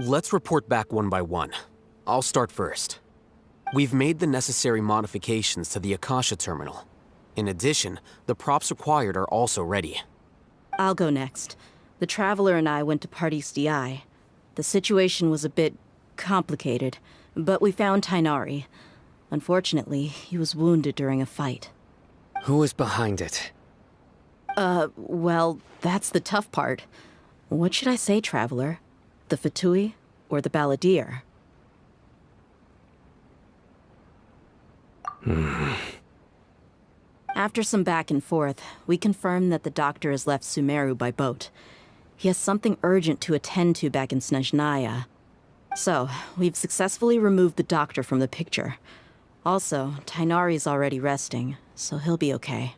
Let's report back one by one. I'll start first. We've made the necessary modifications to the Akasha terminal. In addition, the props required are also ready. I'll go next. The Traveler and I went to Party's DI. The situation was a bit complicated, but we found Tainari. Unfortunately, he was wounded during a fight. Who is behind it? Well, that's the tough part. What should I say, Traveler? The Fatui or the Balladeer? After some back and forth, we confirmed that the doctor has left Sumeru by boat. He has something urgent to attend to back in Snezhnaya. So, we've successfully removed the doctor from the picture. Also, Tainari's already resting, so he'll be okay.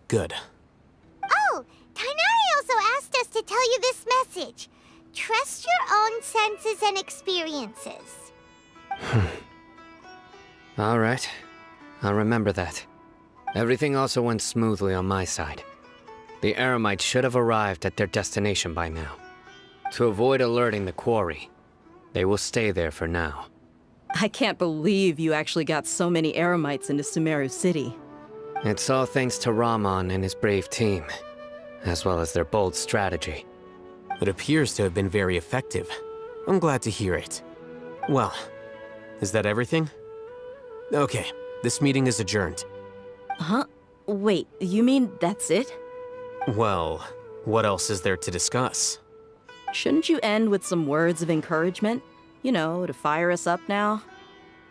Good. Oh, Tainari also asked us to tell you this message. Trust your own senses and experiences. All right. I'll remember that. Everything also went smoothly on my side. The Eremites should have arrived at their destination by now. To avoid alerting the quarry, they will stay there for now. I can't believe you actually got so many Eremites into Sumeru City. It's all thanks to Rahman and his brave team, as well as their bold strategy. It appears to have been very effective. I'm glad to hear it. Well, is that everything? Okay, this meeting is adjourned. Huh? Wait, you mean that's it? Well, what else is there to discuss? Shouldn't you end with some words of encouragement? You know, to fire us up now?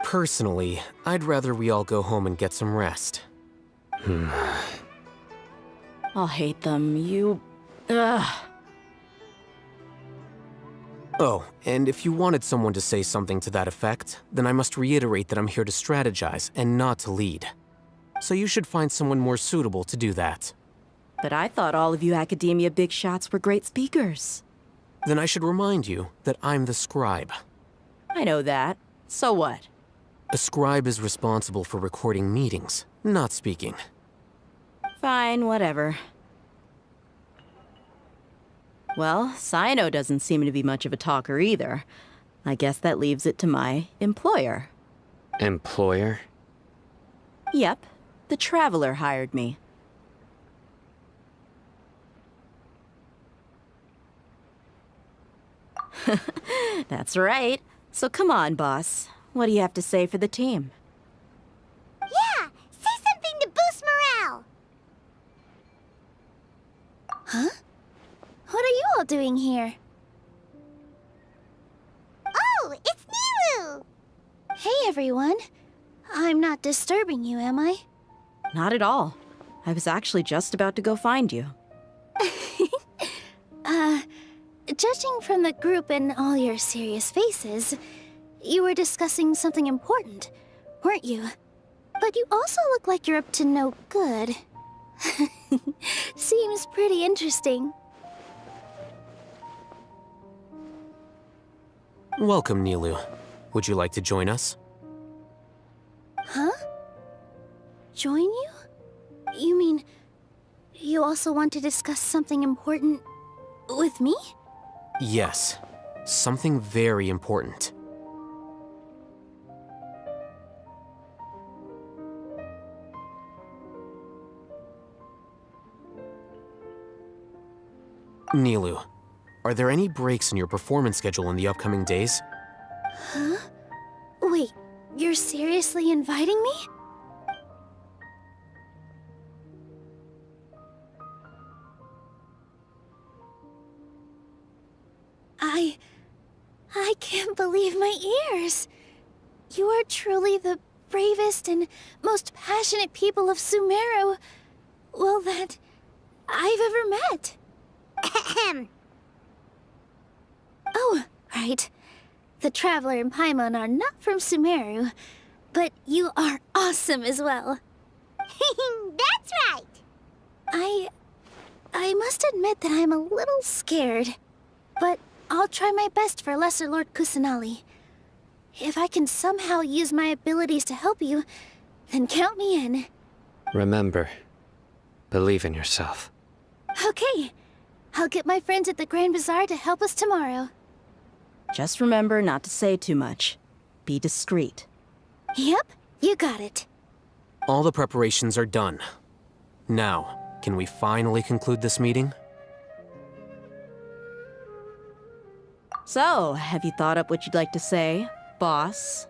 Personally, I'd rather we all go home and get some rest. I'll hate them, Ugh. Oh, and if you wanted someone to say something to that effect, then I must reiterate that I'm here to strategize and not to lead. So you should find someone more suitable to do that. But I thought all of you Academia big shots were great speakers. Then I should remind you that I'm the scribe. I know that. So what? A scribe is responsible for recording meetings, not speaking. Fine, whatever. Well, Cyno doesn't seem to be much of a talker either. I guess that leaves it to my employer. Employer? Yep, the Traveler hired me. That's right. So come on, boss. What do you have to say for the team? Yeah, say something to boost morale. Huh? What are you all doing here? Oh, it's Nilu! Hey, everyone. I'm not disturbing you, am I? Not at all. I was actually just about to go find you. Judging from the group and all your serious faces, you were discussing something important, weren't you? But you also look like you're up to no good. Seems pretty interesting. Welcome, Nilu. Would you like to join us? Huh? Join you? You mean, you also want to discuss something important with me? Yes. Something very important. Nilu, are there any breaks in your performance schedule in the upcoming days? Huh? Wait, you're seriously inviting me? I can't believe my ears. You are truly the bravest and most passionate people of Sumeru, well, that I've ever met. Ahem. Oh, right. The Traveler and Paimon are not from Sumeru, but you are awesome as well. That's right. I must admit that I'm a little scared, but I'll try my best for Lesser Lord Kusanali. If I can somehow use my abilities to help you, then count me in. Remember, believe in yourself. Okay, I'll get my friends at the Grand Bazaar to help us tomorrow. Just remember not to say too much. Be discreet. Yep, you got it. All the preparations are done. Now, can we finally conclude this meeting? So, have you thought up what you'd like to say, boss?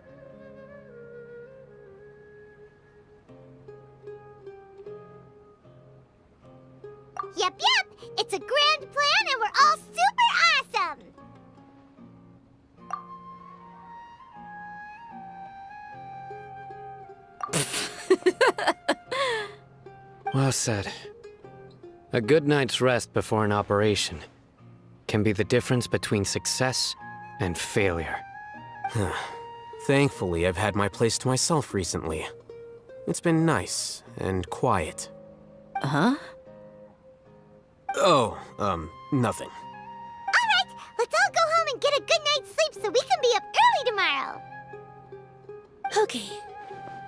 Yep. It's a grand plan and we're all super awesome. Well said. A good night's rest before an operation can be the difference between success and failure. Thankfully, I've had my place to myself recently. It's been nice and quiet. Huh? Oh, nothing. Alright, let's all go home and get a good night's sleep so we can be up early tomorrow. Okay.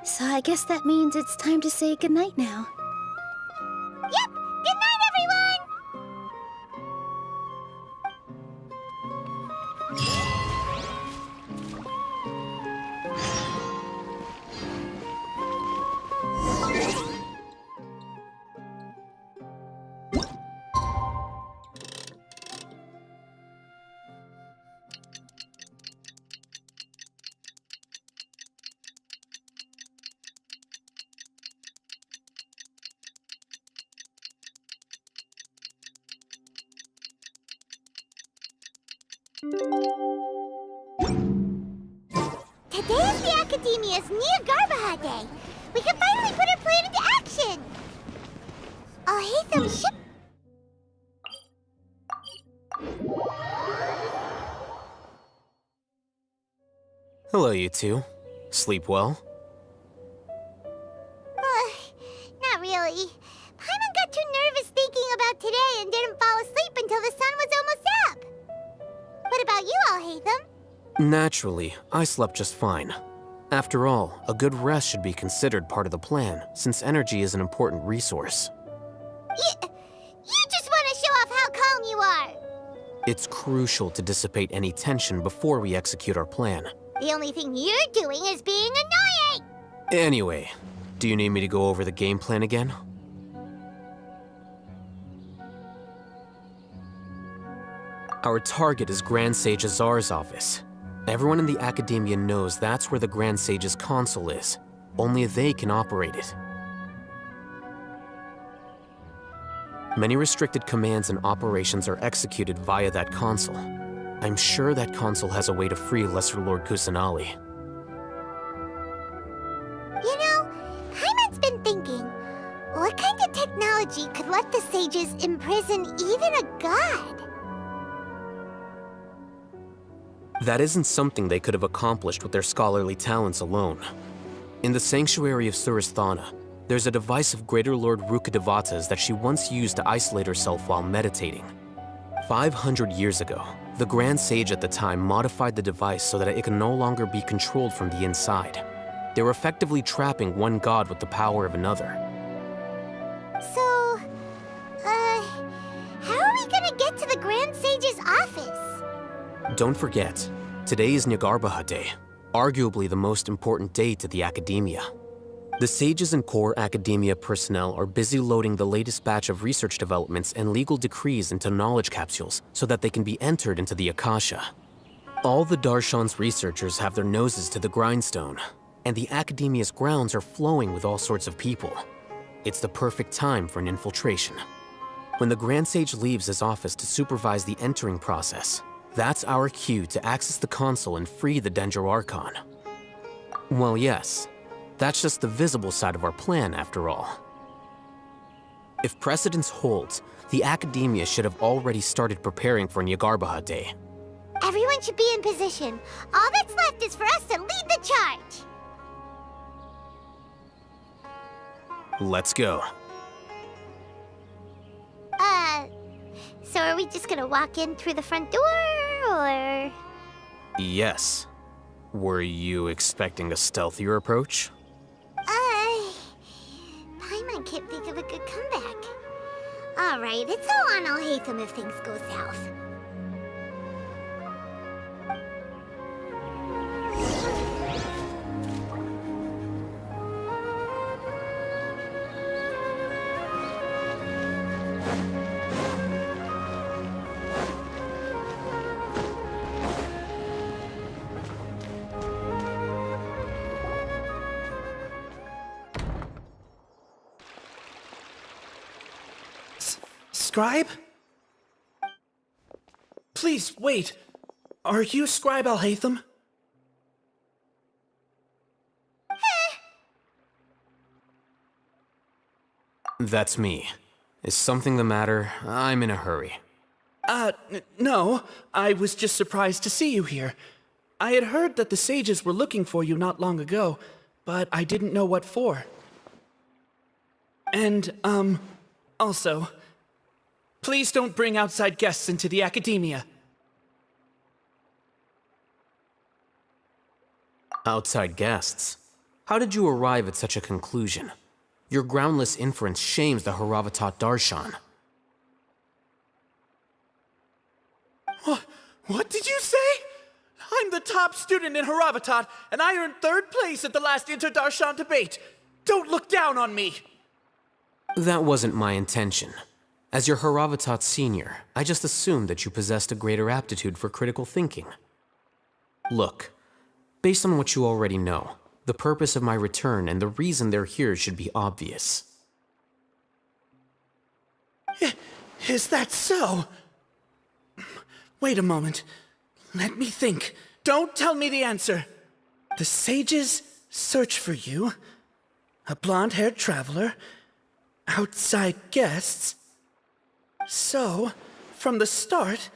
So I guess that means it's time to say goodnight now. Yep, good night, everyone! Today is the Academia's Neogarbaha Day. We can finally put our plan into action. I'll hate them ship. Hello, you two. Sleep well? Not really. Paimon got too nervous thinking about today and didn't fall asleep until the sun was almost up. What about you, Alhaitham? Naturally, I slept just fine. After all, a good rest should be considered part of the plan, since energy is an important resource. You just want to show off how calm you are. It's crucial to dissipate any tension before we execute our plan. The only thing you're doing is being annoying. Anyway, do you need me to go over the game plan again? Our target is Grand Sage Azar's office. Everyone in the Academia knows that's where the Grand Sage's console is. Only they can operate it. Many restricted commands and operations are executed via that console. I'm sure that console has a way to free Lesser Lord Kusanali. You know, Paimon's been thinking, what kind of technology could let the sages imprison even a god? That isn't something they could have accomplished with their scholarly talents alone. In the Sanctuary of Suristhana, there's a device of Greater Lord Rukkhadevata's that she once used to isolate herself while meditating. 500 years ago, the Grand Sage at the time modified the device so that it can no longer be controlled from the inside. They were effectively trapping one god with the power of another. So, how are we gonna get to the Grand Sage's office? Don't forget, today is Nyargarbaha Day, arguably the most important day to the Academia. The sages and core Academia personnel are busy loading the latest batch of research developments and legal decrees into knowledge capsules so that they can be entered into the Akasha. All the Darshan's researchers have their noses to the grindstone, and the Academia's grounds are flowing with all sorts of people. It's the perfect time for an infiltration. When the Grand Sage leaves his office to supervise the entering process, that's our cue to access the console and free the Dendro Archon. Well, yes. That's just the visible side of our plan, after all. If precedence holds, the Academia should have already started preparing for Nyargarbaha Day. Everyone should be in position. All that's left is for us to lead the charge. Let's go. So are we just gonna walk in through the front door, or...? Yes. Were you expecting a stealthier approach? Paimon can't think of a good comeback. Alright, it's all on Alhaitham if things go south. Scribe? Please, wait. Are you Scribe Alhaitham? That's me. Is something the matter? I'm in a hurry. No. I was just surprised to see you here. I had heard that the sages were looking for you not long ago, but I didn't know what for. And, also, please don't bring outside guests into the academia. Outside guests? How did you arrive at such a conclusion? Your groundless inference shames the Haravatat Darshan. What did you say? I'm the top student in Haravatat, and I earned 3rd place at the last Inter-Darshan debate. Don't look down on me! That wasn't my intention. As your Haravatat senior, I just assumed that you possessed a greater aptitude for critical thinking. Look, based on what you already know, the purpose of my return and the reason they're here should be obvious. Is that so? Wait a moment. Let me think. Don't tell me the answer. The sages search for you. A blonde-haired traveler. Outside guests. So, from the start,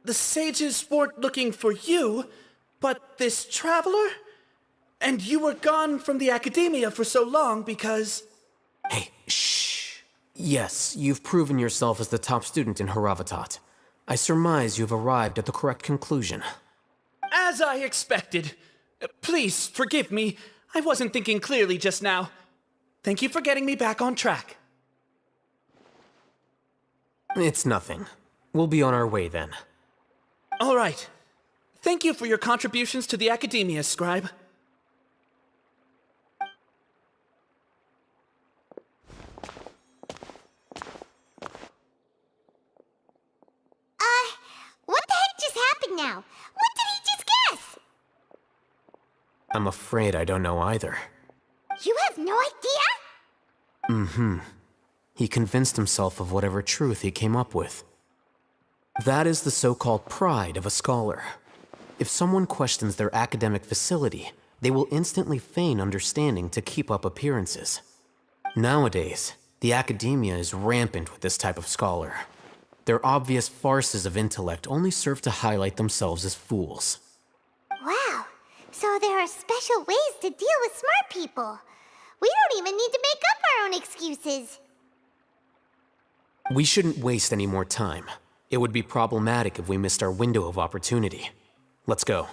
the sages weren't looking for you, but this traveler? And you were gone from the academia for so long because... Hey, shh. Yes, you've proven yourself as the top student in Haravatat. I surmise you've arrived at the correct conclusion. As I expected. Please, forgive me. I wasn't thinking clearly just now. Thank you for getting me back on track. It's nothing. We'll be on our way then. All right. Thank you for your contributions to the academia, Scribe. What the heck just happened now? What did he just guess? I'm afraid I don't know either. You have no idea? He convinced himself of whatever truth he came up with. That is the so-called pride of a scholar. If someone questions their academic facility, they will instantly feign understanding to keep up appearances. Nowadays, the academia is rampant with this type of scholar. Their obvious farces of intellect only serve to highlight themselves as fools. Wow. So there are special ways to deal with smart people. We don't even need to make up our own excuses. We shouldn't waste any more time. It would be problematic if we missed our window of opportunity. Let's go.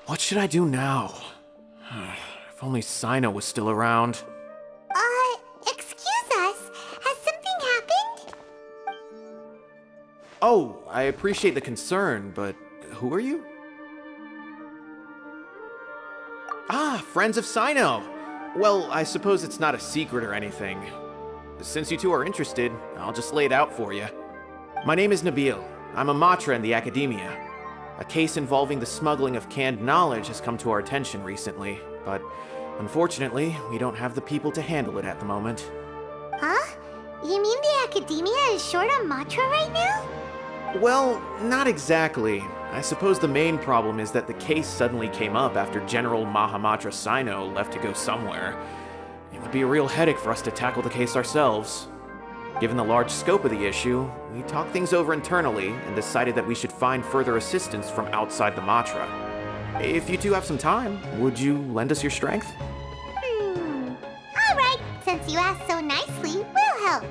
What should I do now? If only Sino was still around. Excuse us. Has something happened? Oh, I appreciate the concern, but who are you? Ah, friends of Sino! Well, I suppose it's not a secret or anything. Since you two are interested, I'll just lay it out for you. My name is Nabil. I'm a Matra in the Academia. A case involving the smuggling of canned knowledge has come to our attention recently, but unfortunately, we don't have the people to handle it at the moment. Huh? You mean the academia is short on Matra right now? Well, not exactly. I suppose the main problem is that the case suddenly came up after General Mahamatra Sino left to go somewhere. It would be a real headache for us to tackle the case ourselves. Given the large scope of the issue, we talked things over internally and decided that we should find further assistance from outside the Matra. If you two have some time, would you lend us your strength? All right. Since you asked so nicely, we'll help.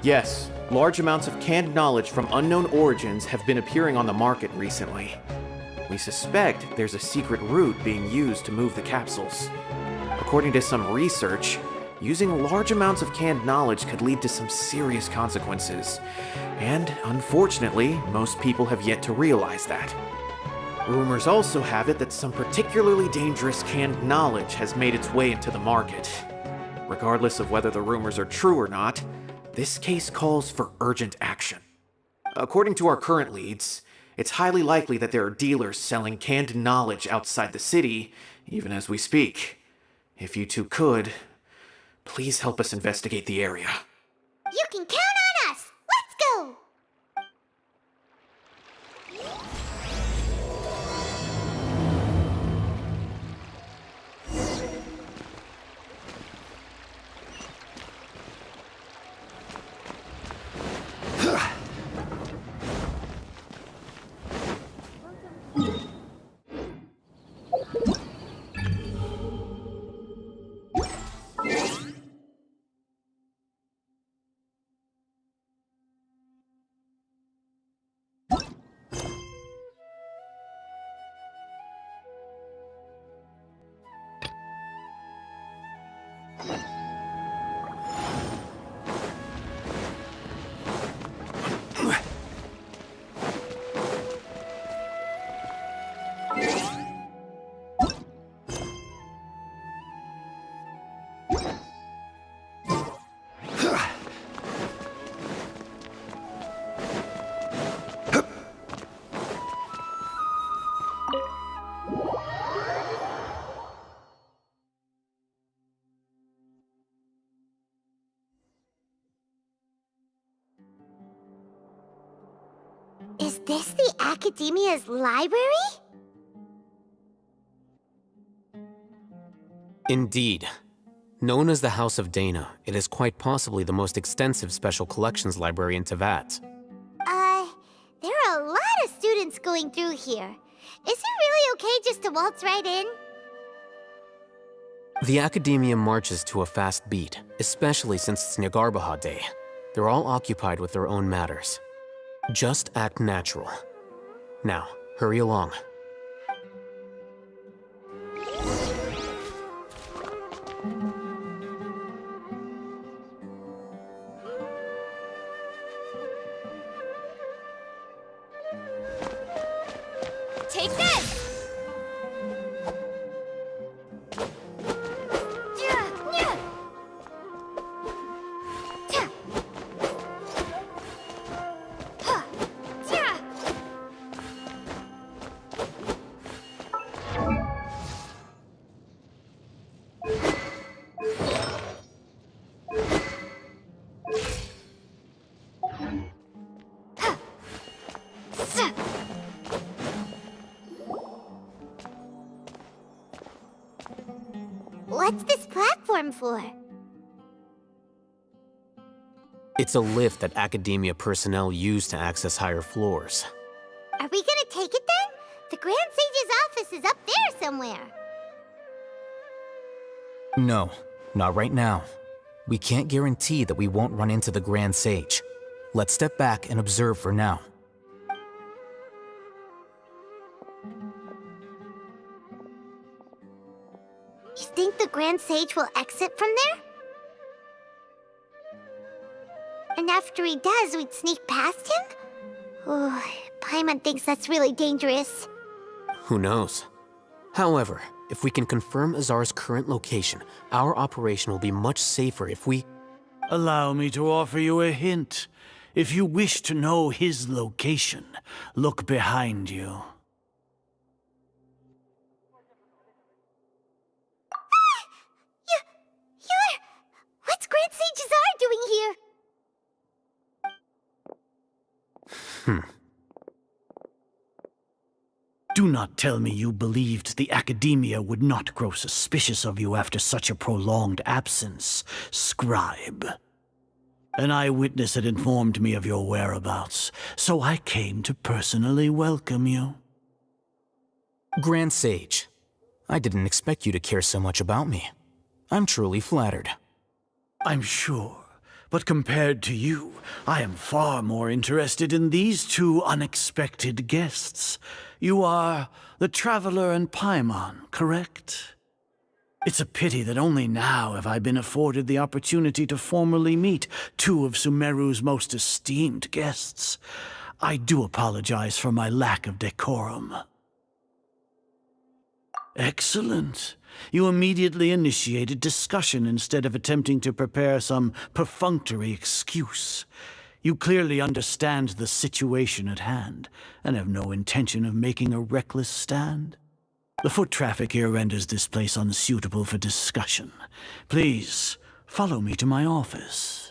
Yes, large amounts of canned knowledge from unknown origins have been appearing on the market recently. We suspect there's a secret route being used to move the capsules. According to some research, using large amounts of canned knowledge could lead to some serious consequences. And unfortunately, most people have yet to realize that. Rumors also have it that some particularly dangerous canned knowledge has made its way into the market. Regardless of whether the rumors are true or not, this case calls for urgent action. According to our current leads, It's highly likely that there are dealers selling canned knowledge outside the city, even as we speak. If you two could, please help us investigate the area. You can count on us! Let's go! Is this the Academia's library? Indeed. Known as the House of Dana, it is quite possibly the most extensive special collections library in Teyvat. There are a lot of students going through here. Is it really okay just to waltz right in? The Academia marches to a fast beat, especially since it's Nyargarbaha Day. They're all occupied with their own matters. Just act natural. Now, hurry along. Take this! What's this platform for? It's a lift that Academia personnel use to access higher floors. Are we gonna take it then? The Grand Sage's office is up there somewhere. No, not right now. We can't guarantee that we won't run into the Grand Sage. Let's step back and observe for now. You think the Grand Sage will exit from there? And after he does, we'd sneak past him? Oh, Paimon thinks that's really dangerous. Who knows? However, if we can confirm Azar's current location, our operation will be much safer if we... Allow me to offer you a hint. If you wish to know his location, look behind you. What's Grand Sage Azar doing here? Do not tell me you believed the Academia would not grow suspicious of you after such a prolonged absence, scribe. An eyewitness had informed me of your whereabouts, so I came to personally welcome you. Grand Sage, I didn't expect you to care so much about me. I'm truly flattered. I'm sure, but compared to you, I am far more interested in these two unexpected guests. You are the Traveler and Paimon, correct? It's a pity that only now have I been afforded the opportunity to formally meet two of Sumeru's most esteemed guests. I do apologize for my lack of decorum. Excellent. You immediately initiated discussion instead of attempting to prepare some perfunctory excuse. You clearly understand the situation at hand, and have no intention of making a reckless stand. The foot traffic here renders this place unsuitable for discussion. Please, follow me to my office.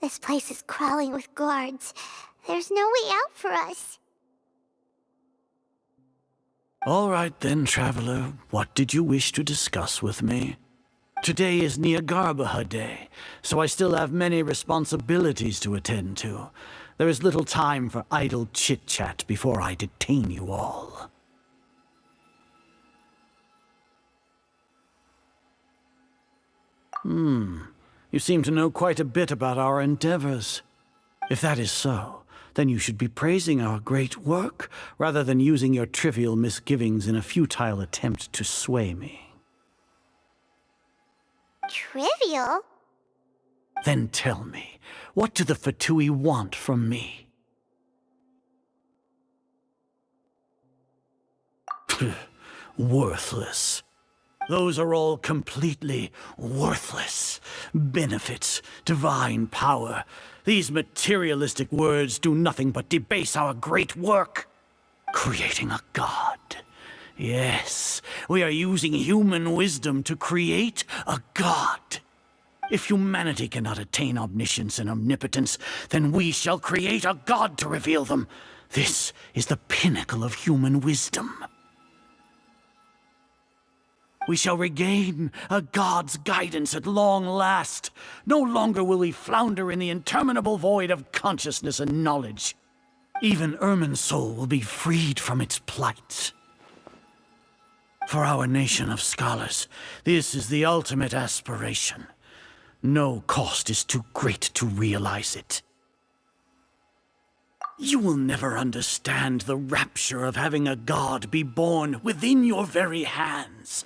This place is crawling with guards. There's no way out for us. All right then, traveler. What did you wish to discuss with me? Today is Niagarbaha Day, so I still have many responsibilities to attend to. There is little time for idle chit-chat before I detain you all. You seem to know quite a bit about our endeavors. If that is so, then you should be praising our great work, rather than using your trivial misgivings in a futile attempt to sway me. Trivial? Then tell me, what do the Fatui want from me? Worthless. Those are all completely worthless. Benefits, divine power. These materialistic words do nothing but debase our great work. Creating a god. Yes, we are using human wisdom to create a god. If humanity cannot attain omniscience and omnipotence, then we shall create a god to reveal them. This is the pinnacle of human wisdom. We shall regain a god's guidance at long last. No longer will we flounder in the interminable void of consciousness and knowledge. Even Irminsul will be freed from its plight. For our nation of scholars, this is the ultimate aspiration. No cost is too great to realize it. You will never understand the rapture of having a god be born within your very hands.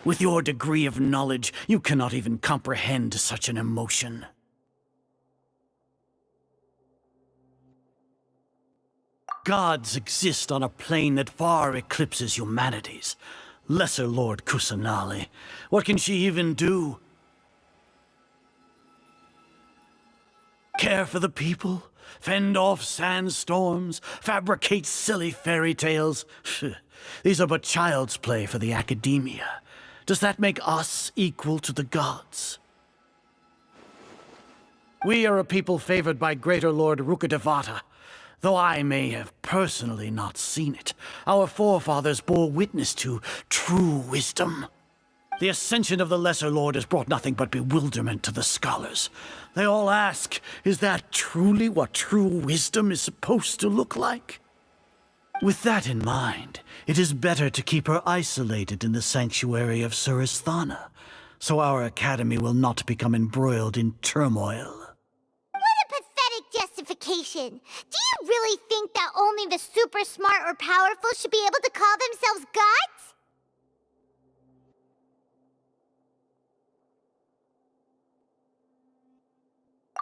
With your degree of knowledge, you cannot even comprehend such an emotion. Gods exist on a plane that far eclipses humanity's. Lesser Lord Kusanali, what can she even do? Care for the people? Fend off sandstorms? Fabricate silly fairy tales? These are but child's play for the academia. Does that make us equal to the gods? We are a people favored by Greater Lord Rukadevata. Though I may have personally not seen it, our forefathers bore witness to true wisdom. The ascension of the Lesser Lord has brought nothing but bewilderment to the scholars. They all ask, is that truly what true wisdom is supposed to look like? With that in mind, it is better to keep her isolated in the sanctuary of Suristhana, so our academy will not become embroiled in turmoil. What a pathetic justification! Do you really think that only the super smart or powerful should be able to call themselves gods?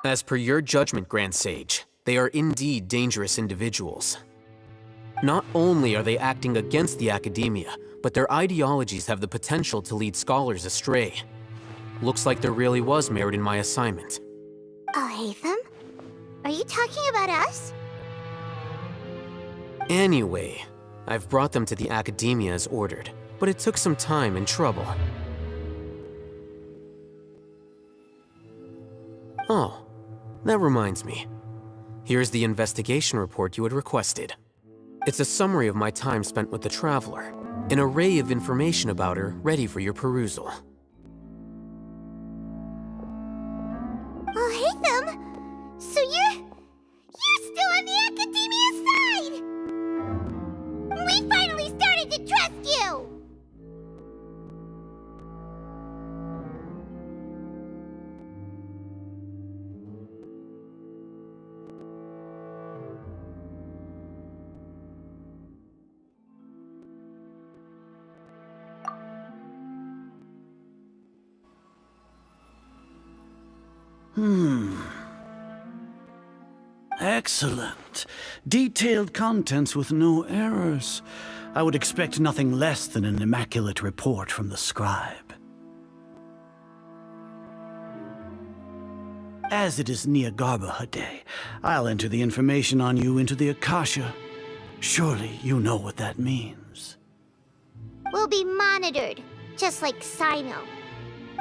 As per your judgment, Grand Sage, they are indeed dangerous individuals. Not only are they acting against the academia, but their ideologies have the potential to lead scholars astray. Looks like there really was merit in my assignment. Alhaitham? Are you talking about us? Anyway, I've brought them to the academia as ordered, but it took some time and trouble. Oh, that reminds me. Here's the investigation report you had requested. It's a summary of my time spent with the Traveler, an array of information about her ready for your perusal. Alhaitham? So you're still on the academia side! We finally started to trust you! Excellent. Detailed contents with no errors. I would expect nothing less than an immaculate report from the scribe. As it is Niagarbaha Day, I'll enter the information on you into the Akasha. Surely you know what that means. We'll be monitored, just like Sino.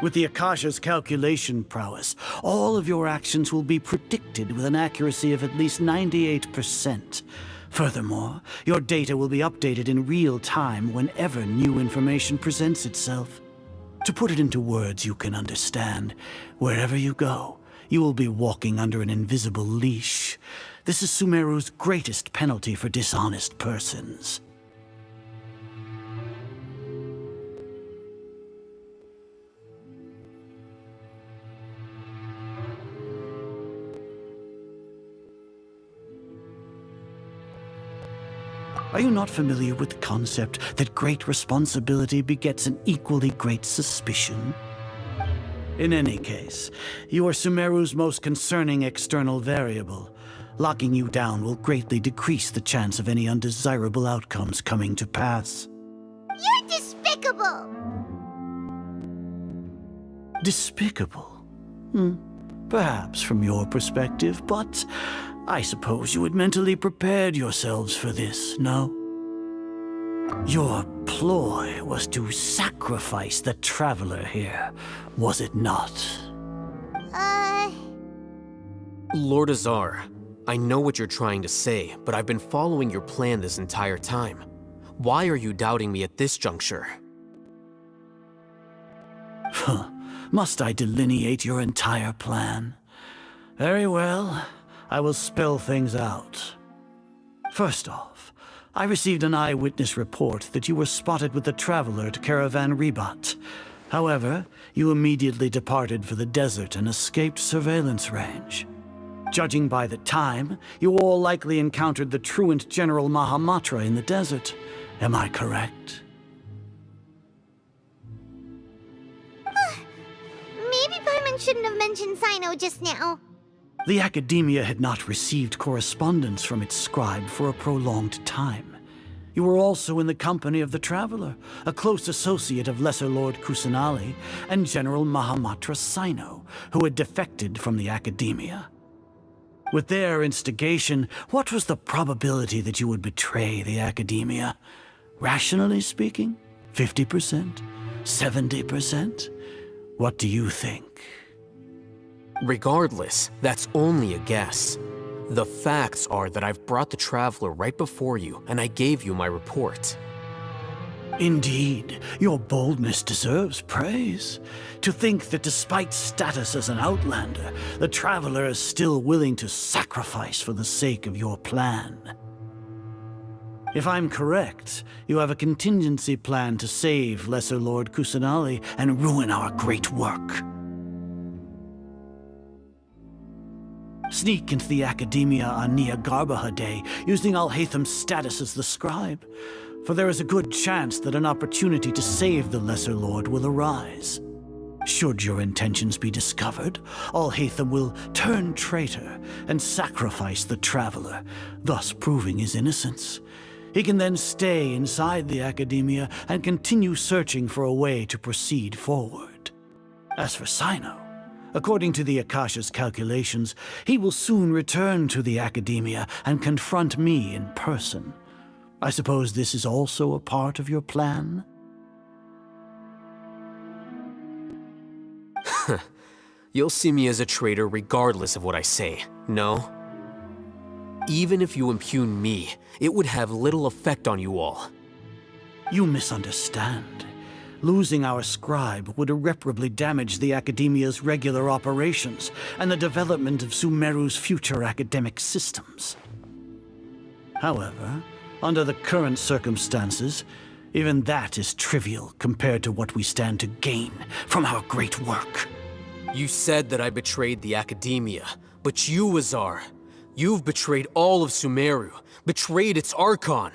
With the Akasha's calculation prowess, all of your actions will be predicted with an accuracy of at least 98%. Furthermore, your data will be updated in real time whenever new information presents itself. To put it into words you can understand, wherever you go, you will be walking under an invisible leash. This is Sumeru's greatest penalty for dishonest persons. Are you not familiar with the concept that great responsibility begets an equally great suspicion? In any case, you are Sumeru's most concerning external variable. Locking you down will greatly decrease the chance of any undesirable outcomes coming to pass. You're despicable! Despicable? Perhaps from your perspective, but I suppose you had mentally prepared yourselves for this, no? Your ploy was to sacrifice the traveler here, was it not? Lord Azar, I know what you're trying to say, but I've been following your plan this entire time. Why are you doubting me at this juncture? Must I delineate your entire plan? Very well. I will spell things out. First off, I received an eyewitness report that you were spotted with the traveler at Caravan Ribat. However, you immediately departed for the desert and escaped surveillance range. Judging by the time, you all likely encountered the truant General Mahamatra in the desert. Am I correct? Maybe Paimon shouldn't have mentioned Sino just now. The Academia had not received correspondence from its scribe for a prolonged time. You were also in the company of the Traveler, a close associate of Lesser Lord Kusanali and General Mahamatra Sino, who had defected from the Academia. With their instigation, what was the probability that you would betray the Academia? Rationally speaking, 50%? 70%? What do you think? Regardless, that's only a guess. The facts are that I've brought the Traveler right before you, and I gave you my report. Indeed, your boldness deserves praise. To think that despite status as an outlander, the Traveler is still willing to sacrifice for the sake of your plan. If I'm correct, you have a contingency plan to save Lesser Lord Kusanali and ruin our great work. Sneak into the Academia on Niagarbaha Day, using Alhaitham's status as the scribe, for there is a good chance that an opportunity to save the Lesser Lord will arise. Should your intentions be discovered, Alhaitham will turn traitor and sacrifice the Traveler, thus proving his innocence. He can then stay inside the Academia and continue searching for a way to proceed forward. As for Sino, according to the Akasha's calculations, he will soon return to the Academia and confront me in person. I suppose this is also a part of your plan? You'll see me as a traitor regardless of what I say, no? Even if you impugn me, it would have little effect on you all. You misunderstand. Losing our scribe would irreparably damage the Academia's regular operations and the development of Sumeru's future academic systems. However, under the current circumstances, even that is trivial compared to what we stand to gain from our great work. You said that I betrayed the Academia, but you, Azar, you've betrayed all of Sumeru, betrayed its Archon.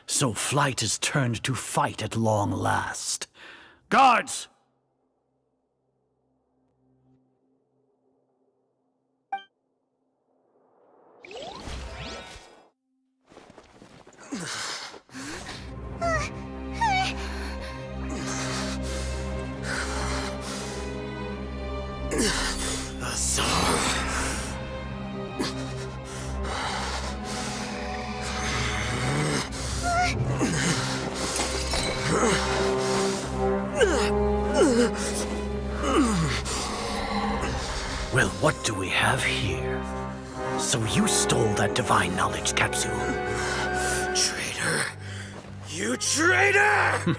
So flight has turned to fight at long last. Guards! Well, what do we have here? So you stole that divine knowledge capsule. Traitor! You traitor!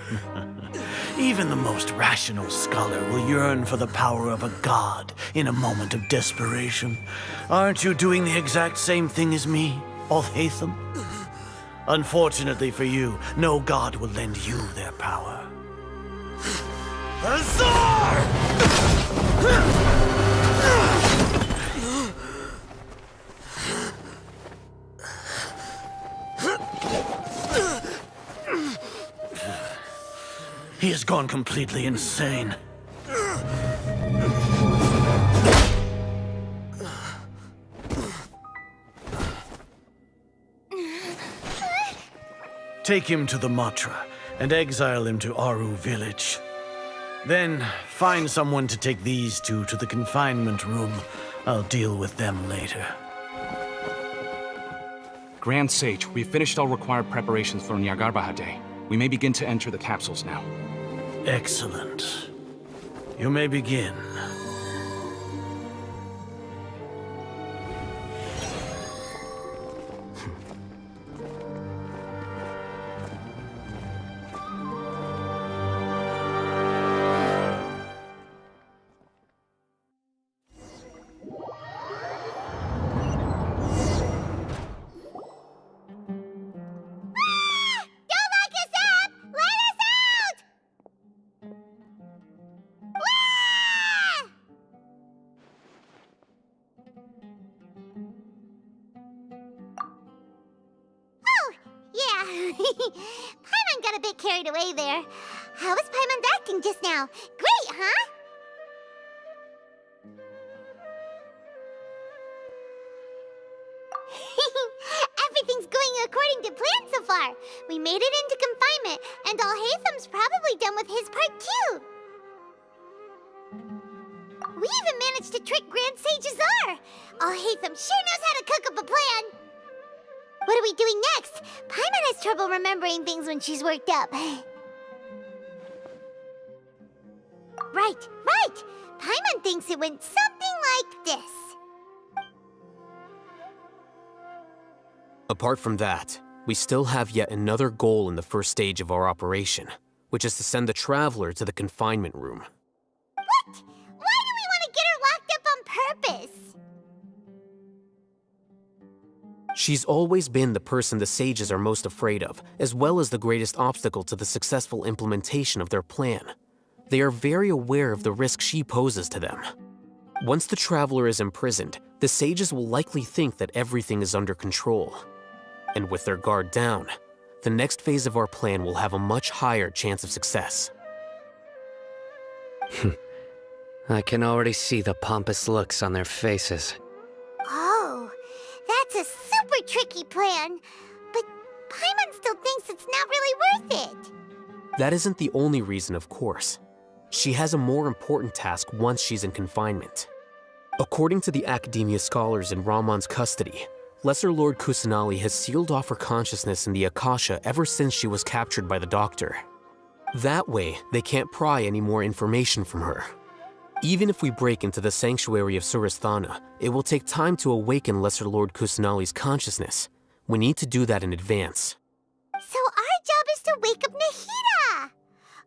Even the most rational scholar will yearn for the power of a god in a moment of desperation. Aren't you doing the exact same thing as me, Alhaitham? Unfortunately for you, no god will lend you their power. Azar! He has gone completely insane. Take him to the Matra and exile him to Aru village. Then find someone to take these two to the confinement room. I'll deal with them later. Grand Sage, we've finished all required preparations for Nyagarbha Day. We may begin to enter the capsules now. Excellent. You may begin. Paimon got a bit carried away there. How was Paimon's acting just now? Great, huh? Everything's going according to plan so far. We made it into confinement, and Alhaitham's probably done with his part too. We even managed to trick Grand Sage Azar. Alhaitham sure knows how to cook up a plan. What are we doing next? Paimon has trouble remembering things when she's worked up. Right. Paimon thinks it went something like this. Apart from that, we still have yet another goal in the first stage of our operation, which is to send the Traveler to the confinement room. What? Why do we want to get her locked up on purpose? She's always been the person the sages are most afraid of, as well as the greatest obstacle to the successful implementation of their plan. They are very aware of the risk she poses to them. Once the Traveler is imprisoned, the sages will likely think that everything is under control. And with their guard down, the next phase of our plan will have a much higher chance of success. I can already see the pompous looks on their faces. Oh, that's a super tricky plan. But Paimon still thinks it's not really worth it. That isn't the only reason, of course. She has a more important task once she's in confinement. According to the Academia scholars in Ramon's custody, Lesser Lord Kusanali has sealed off her consciousness in the Akasha ever since she was captured by the Doctor. That way, they can't pry any more information from her. Even if we break into the sanctuary of Suristhana, it will take time to awaken Lesser Lord Kusanali's consciousness. We need to do that in advance. So our job is to wake up Nahida!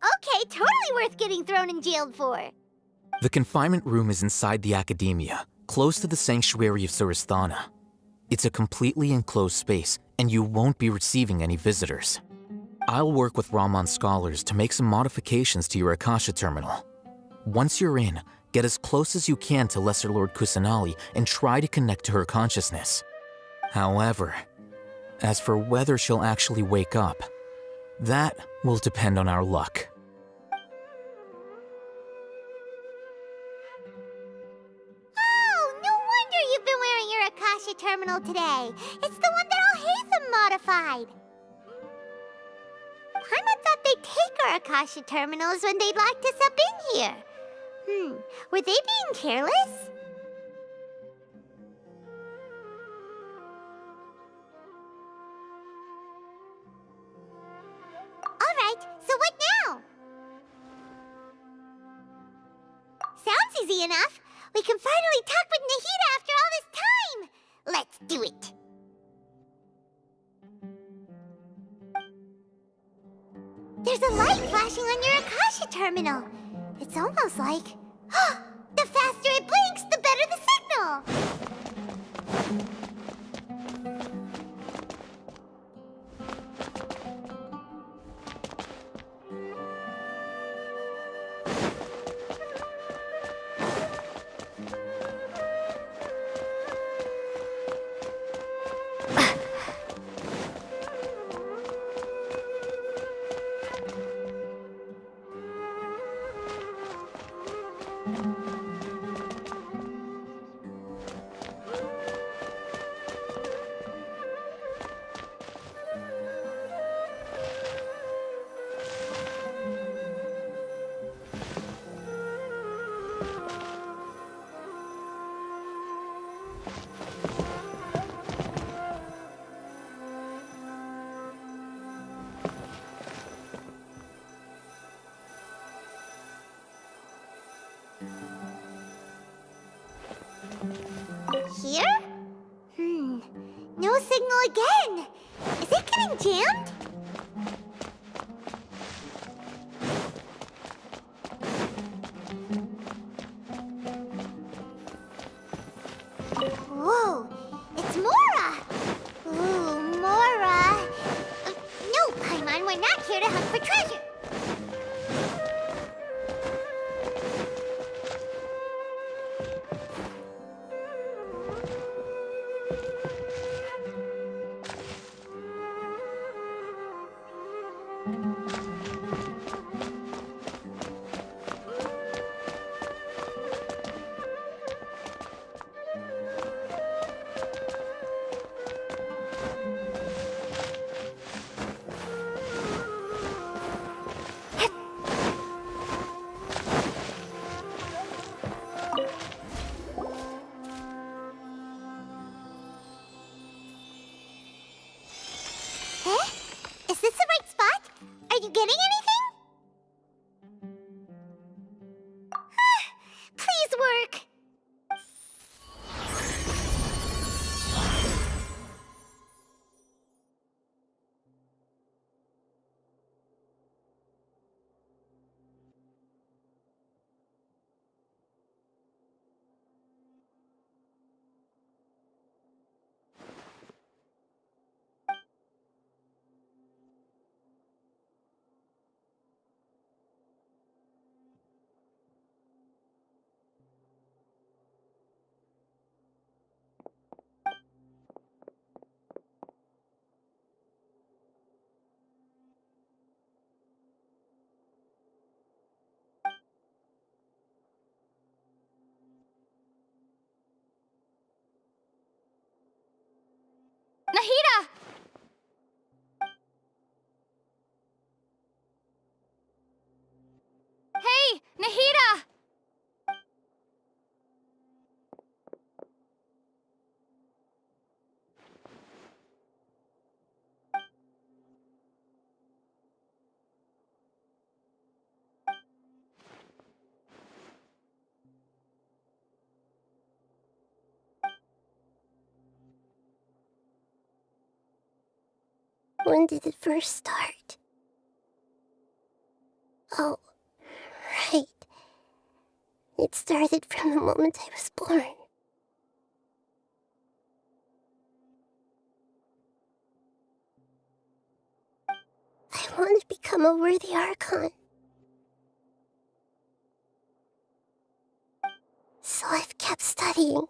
Okay, totally worth getting thrown and jailed for. The confinement room is inside the Academia, close to the sanctuary of Suristhana. It's a completely enclosed space, and you won't be receiving any visitors. I'll work with Ramon's scholars to make some modifications to your Akasha terminal. Once you're in, get as close as you can to Lesser Lord Kusanali and try to connect to her consciousness. However, as for whether she'll actually wake up, that will depend on our luck. Oh, no wonder you've been wearing your Akasha terminal today. It's the one that Alhaitham modified. our Akasha terminals when they locked us up in here. Were they being careless? Alright, so what now? Sounds easy enough. We can finally talk with Nahida after all this time. Let's do it. There's a light flashing on your Akasha terminal. It's almost like... the faster it blinks, the better the signal! Here? No signal again. Is it getting jammed? Whoa, it's Mora! Ooh, Mora! No, Paimon, we're not here to hunt for treasure. Is this the right spot? Are you getting anything? Please work. Nahida! Hey, Nahida! When did it first start? Oh, right. It started from the moment I was born. I want to become a worthy Archon. So I've kept studying.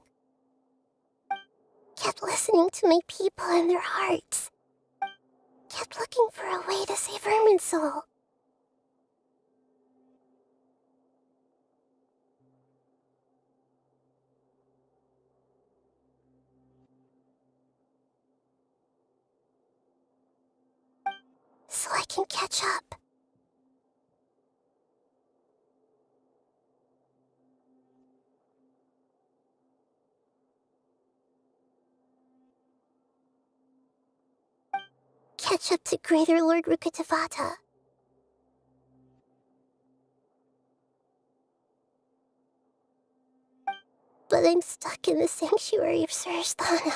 Kept listening to my people and their hearts. Kept looking for a way to save Irminsul. So I can catch up. catch up to Greater Lord Rukkhadevata. But I'm stuck in the sanctuary of Surasthana.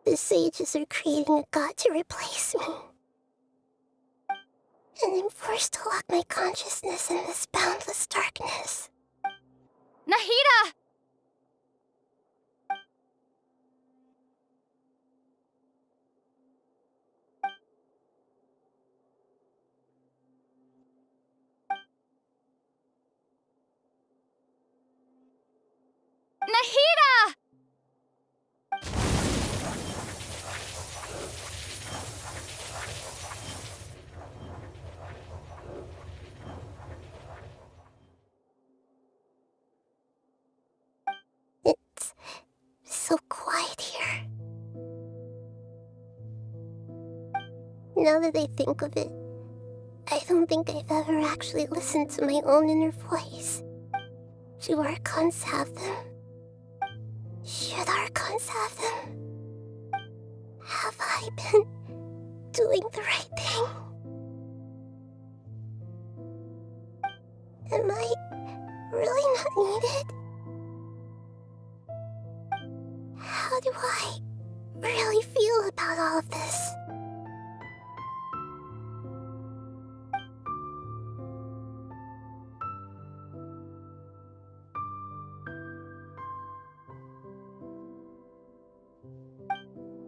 The sages are creating a god to replace me. And I'm forced to lock my consciousness in this boundless darkness. Nahida! Nahida! It's so quiet here. Now that I think of it, I don't think I've ever actually listened to my own inner voice. Do Archons have them? Should Archons have them? Have I been doing the right thing? Am I really not needed? How do I really feel about all of this?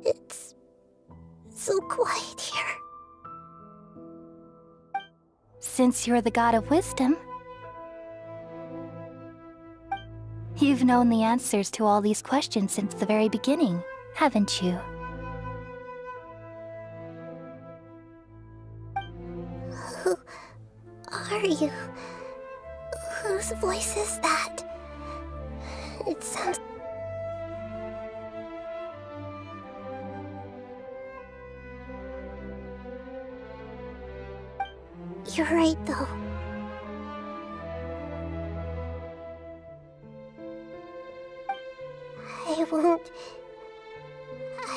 It's so quiet here. Since you're the god of wisdom, you've known the answers to all these questions since the very beginning, haven't you? Who are you? Whose voice is that? It sounds... You're right, though.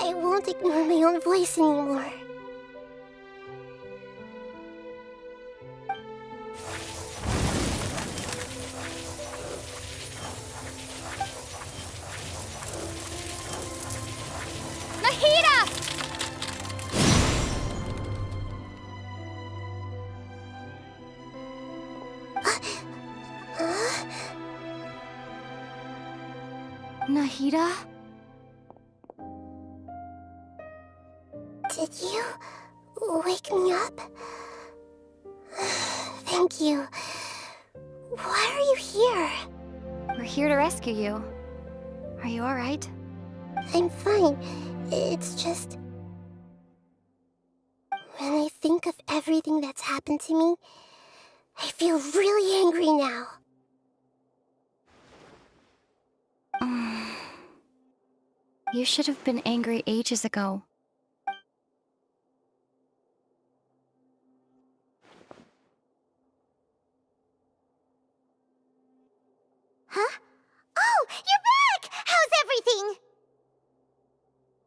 I won't ignore my own voice anymore. Nahida! Nahida? Did you wake me up? Thank you. Why are you here? We're here to rescue you. Are you alright? I'm fine. It's just... when I think of everything that's happened to me, I feel really angry now. You should have been angry ages ago. Huh? Oh, you're back! How's everything?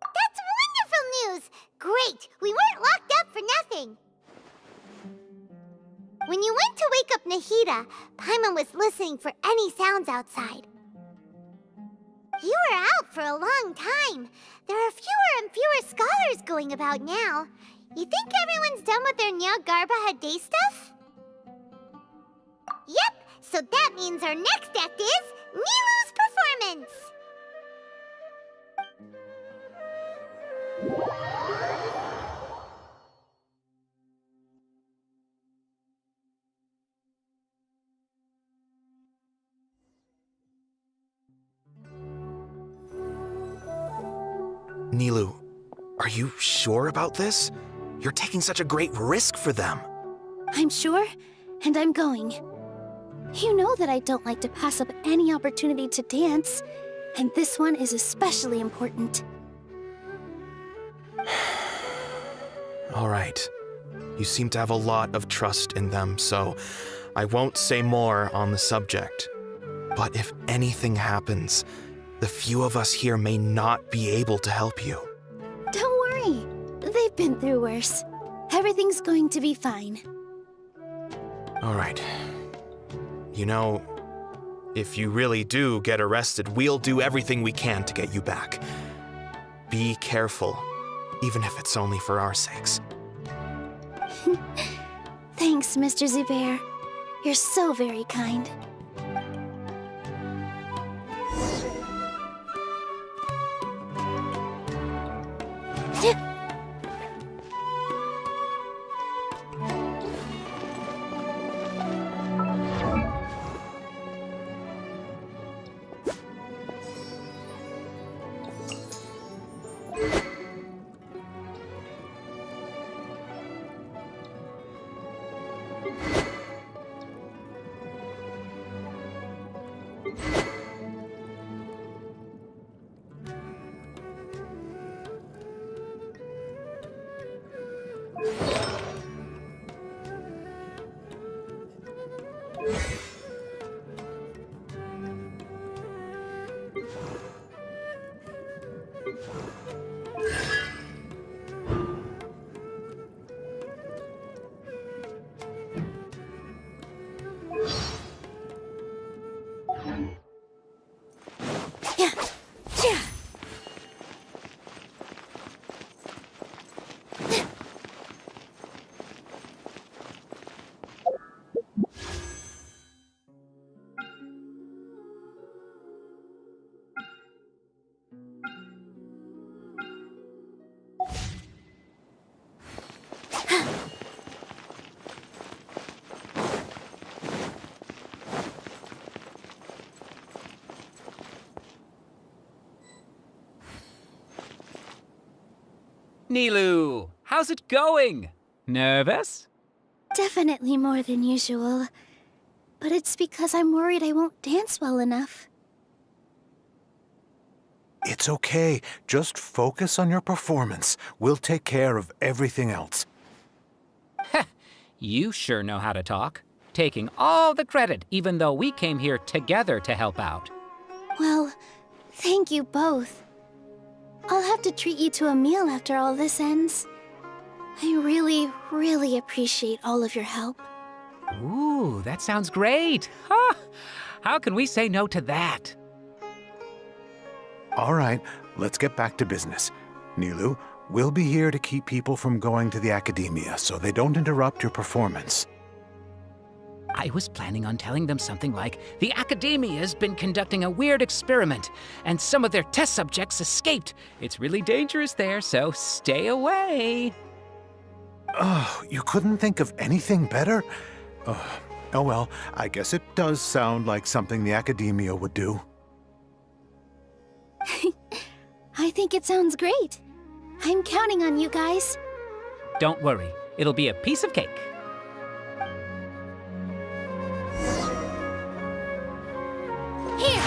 That's wonderful news! Great! We weren't locked up for nothing! When you went to wake up Nahida, Paimon was listening for any sounds outside. You were out for a long time. There are fewer and fewer scholars going about now. You think everyone's done with their Nyagarbha Day stuff? Yep, so that means our next act is Nilu's performance! Nilu, are you sure about this? You're taking such a great risk for them. I'm sure, and I'm going. You know that I don't like to pass up any opportunity to dance, and this one is especially important. All right. You seem to have a lot of trust in them, so I won't say more on the subject. But if anything happens, The few of us here may not be able to help you. Don't worry. They've been through worse. Everything's going to be fine. All right. You know, if you really do get arrested, we'll do everything we can to get you back. Be careful, even if it's only for our sakes. Thanks, Mr. Zubair. You're so very kind. Nilu, how's it going? Nervous? Definitely more than usual. But it's because I'm worried I won't dance well enough. It's okay. Just focus on your performance. We'll take care of everything else. Heh, you sure know how to talk. Taking all the credit, even though we came here together to help out. Well, thank you both. I'll have to treat you to a meal after all this ends. I really, really appreciate all of your help. Ooh, that sounds great. Ha! How can we say no to that? All right, let's get back to business. Nilu, we'll be here to keep people from going to the academia so they don't interrupt your performance. I was planning on telling them something like, the Academia's been conducting a weird experiment, and some of their test subjects escaped. It's really dangerous there, so stay away. Oh, you couldn't think of anything better? Oh well, I guess it does sound like something the Academia would do. I think it sounds great. I'm counting on you guys. Don't worry, it'll be a piece of cake. Here!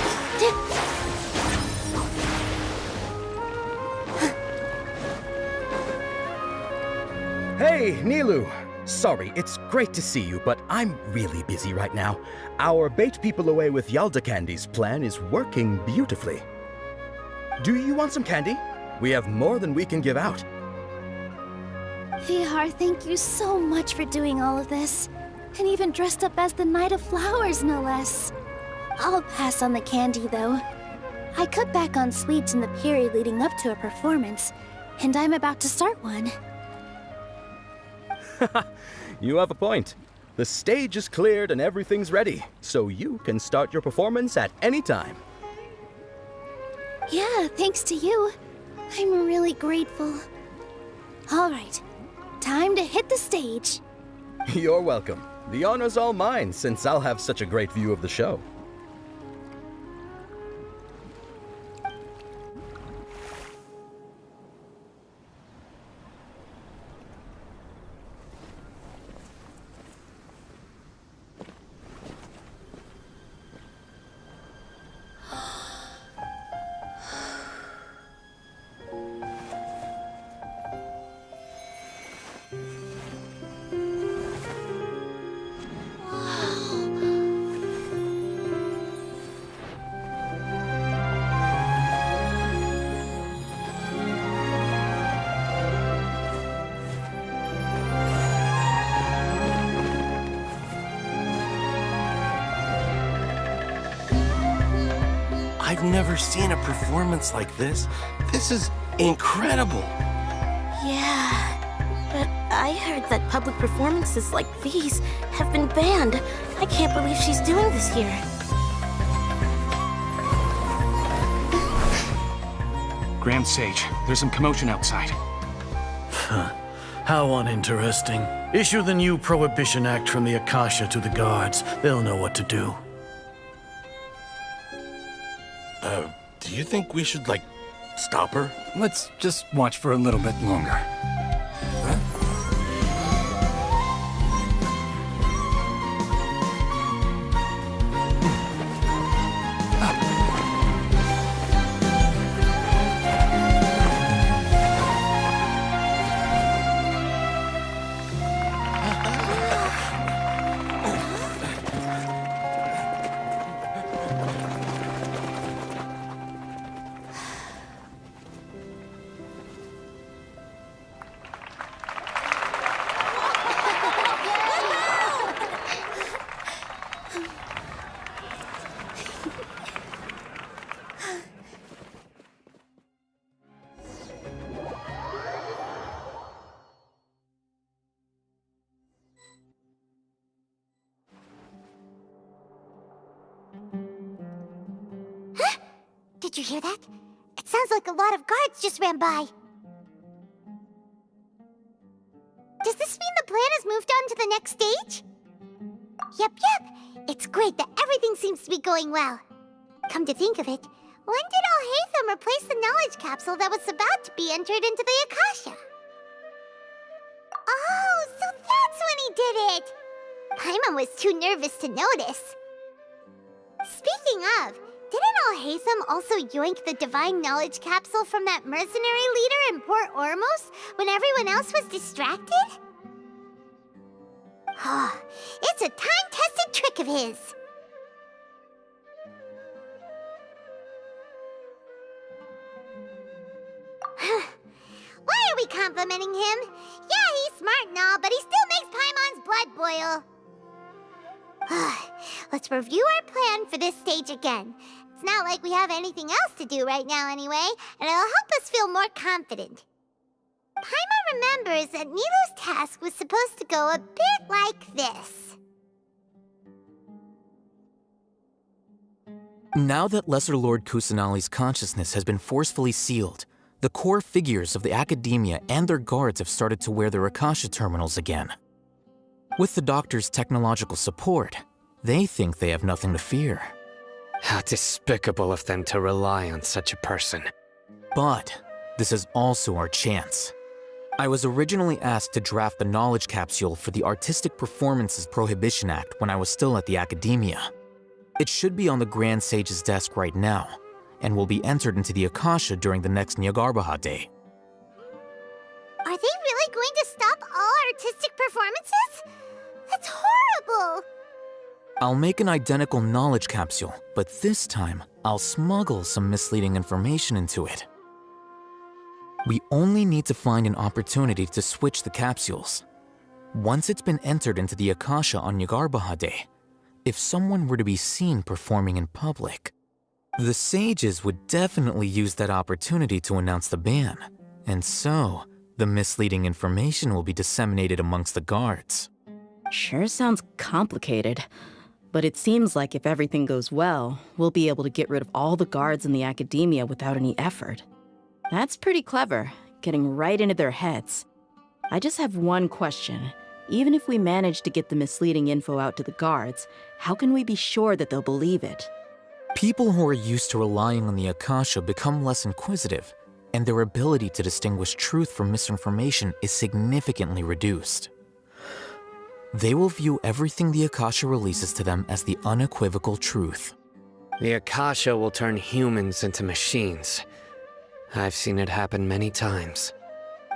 Hey, Nilu! Sorry, it's great to see you, but I'm really busy right now. Our Bait People Away with Yalda Candies plan is working beautifully. Do you want some candy? We have more than we can give out. Vihar, thank you so much for doing all of this. And even dressed up as the Knight of Flowers, no less. I'll pass on the candy, though. I cut back on sweets in the period leading up to a performance, and I'm about to start one. You have a point. The stage is cleared and everything's ready, so you can start your performance at any time. Yeah, thanks to you. I'm really grateful. All right, time to hit the stage. You're welcome. The honor's all mine, since I'll have such a great view of the show. I've never seen a performance like this. This is incredible. Yeah, but I heard that public performances like these have been banned. I can't believe she's doing this here. Grand Sage, there's some commotion outside. How uninteresting. Issue the new Prohibition Act from the Akasha to the guards. They'll know what to do. Do you think we should, like, stop her? Let's just watch for a little bit longer. Did you hear that? It sounds like a lot of guards just ran by. Does this mean the plan has moved on to the next stage? Yep. It's great that everything seems to be going well. Come to think of it, when did Alhaitham replace the knowledge capsule that was about to be entered into the Akasha? Oh, so that's when he did it! Paimon was too nervous to notice. Speaking of, didn't Alhaitham also yoink the divine knowledge capsule from that mercenary leader in Port Ormos when everyone else was distracted? It's a time-tested trick of his. Why are we complimenting him? Yeah, he's smart and all, but he still makes Paimon's blood boil. Let's review our plan for this stage again. It's not like we have anything else to do right now anyway, and it'll help us feel more confident. Paimon remembers that Nilu's task was supposed to go a bit like this. Now that Lesser Lord Kusanali's consciousness has been forcefully sealed, the core figures of the Academia and their guards have started to wear their Akasha terminals again. With the Doctor's technological support, they think they have nothing to fear. How despicable of them to rely on such a person. But this is also our chance. I was originally asked to draft the knowledge capsule for the Artistic Performances Prohibition Act when I was still at the Academia. It should be on the Grand Sage's desk right now, and will be entered into the Akasha during the next Nyargarbaha Day. Are they really going to stop all artistic performances? That's horrible! I'll make an identical knowledge capsule, but this time, I'll smuggle some misleading information into it. We only need to find an opportunity to switch the capsules. Once it's been entered into the Akasha on Nyargarbaha Day, if someone were to be seen performing in public, the sages would definitely use that opportunity to announce the ban, and so the misleading information will be disseminated amongst the guards. Sure sounds complicated, but it seems like if everything goes well, we'll be able to get rid of all the guards in the Academia without any effort. That's pretty clever, getting right into their heads. I just have one question. Even if we manage to get the misleading info out to the guards, how can we be sure that they'll believe it? People who are used to relying on the Akasha become less inquisitive, and their ability to distinguish truth from misinformation is significantly reduced. They will view everything the Akasha releases to them as the unequivocal truth. The Akasha will turn humans into machines. I've seen it happen many times.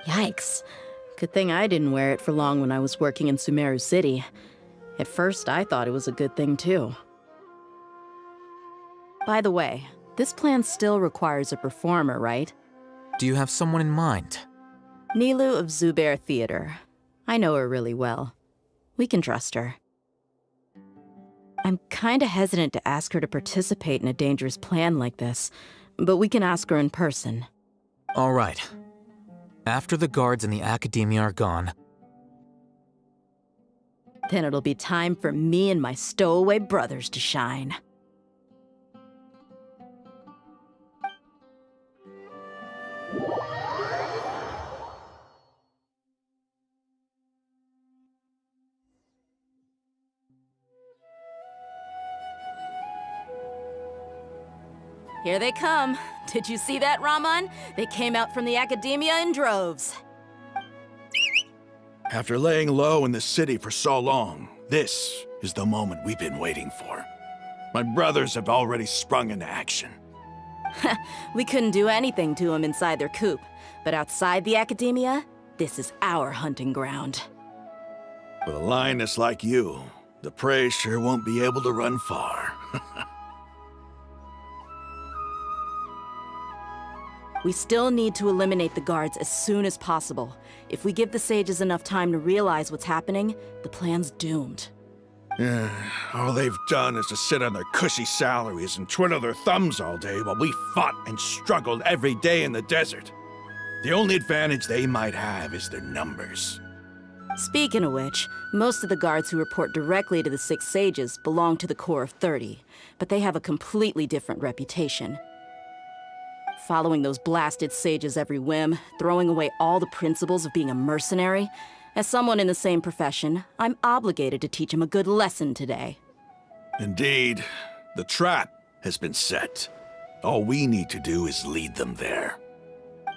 Yikes. Good thing I didn't wear it for long when I was working in Sumeru City. At first, I thought it was a good thing too. By the way, this plan still requires a performer, right? Do you have someone in mind? Nilu of Zubair Theater. I know her really well. We can trust her. I'm kinda hesitant to ask her to participate in a dangerous plan like this, but we can ask her in person. All right. After the guards in the Academia are gone, Then it'll be time for me and my stowaway brothers to shine. Here they come. Did you see that, Raman? They came out from the Academia in droves. After laying low in the city for so long, this is the moment we've been waiting for. My brothers have already sprung into action. We couldn't do anything to them inside their coop, but outside the Academia, this is our hunting ground. With a lioness like you, the prey sure won't be able to run far. We still need to eliminate the guards as soon as possible. If we give the sages enough time to realize what's happening, the plan's doomed. Yeah, all they've done is to sit on their cushy salaries and twiddle their thumbs all day while we fought and struggled every day in the desert. The only advantage they might have is their numbers. Speaking of which, most of the guards who report directly to the 6 sages belong to the Corps of 30, but they have a completely different reputation. Following those blasted sages every whim, throwing away all the principles of being a mercenary. As someone in the same profession, I'm obligated to teach them a good lesson today. Indeed, the trap has been set. All we need to do is lead them there.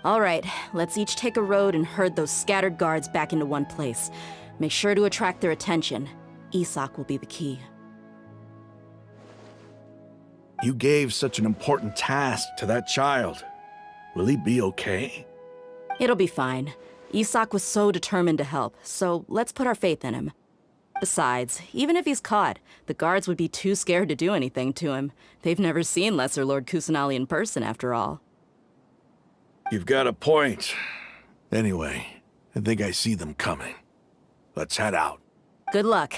All right, let's each take a road and herd those scattered guards back into one place. Make sure to attract their attention. Isak will be the key. You gave such an important task to that child. Will he be okay? It'll be fine. Isak was so determined to help, so let's put our faith in him. Besides, even if he's caught, the guards would be too scared to do anything to him. They've never seen Lesser Lord Kusanali in person, after all. You've got a point. Anyway, I think I see them coming. Let's head out. Good luck.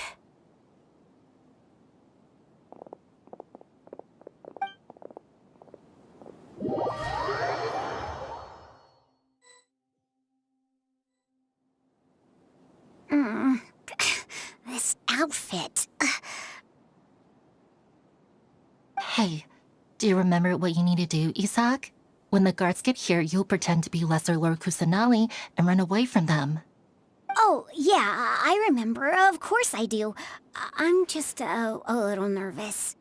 This outfit. Hey, do you remember what you need to do, Isak? When the guards get here, you'll pretend to be Lesser Lord Kusanali and run away from them. Oh, yeah, I remember. Of course I do. I'm just a little nervous.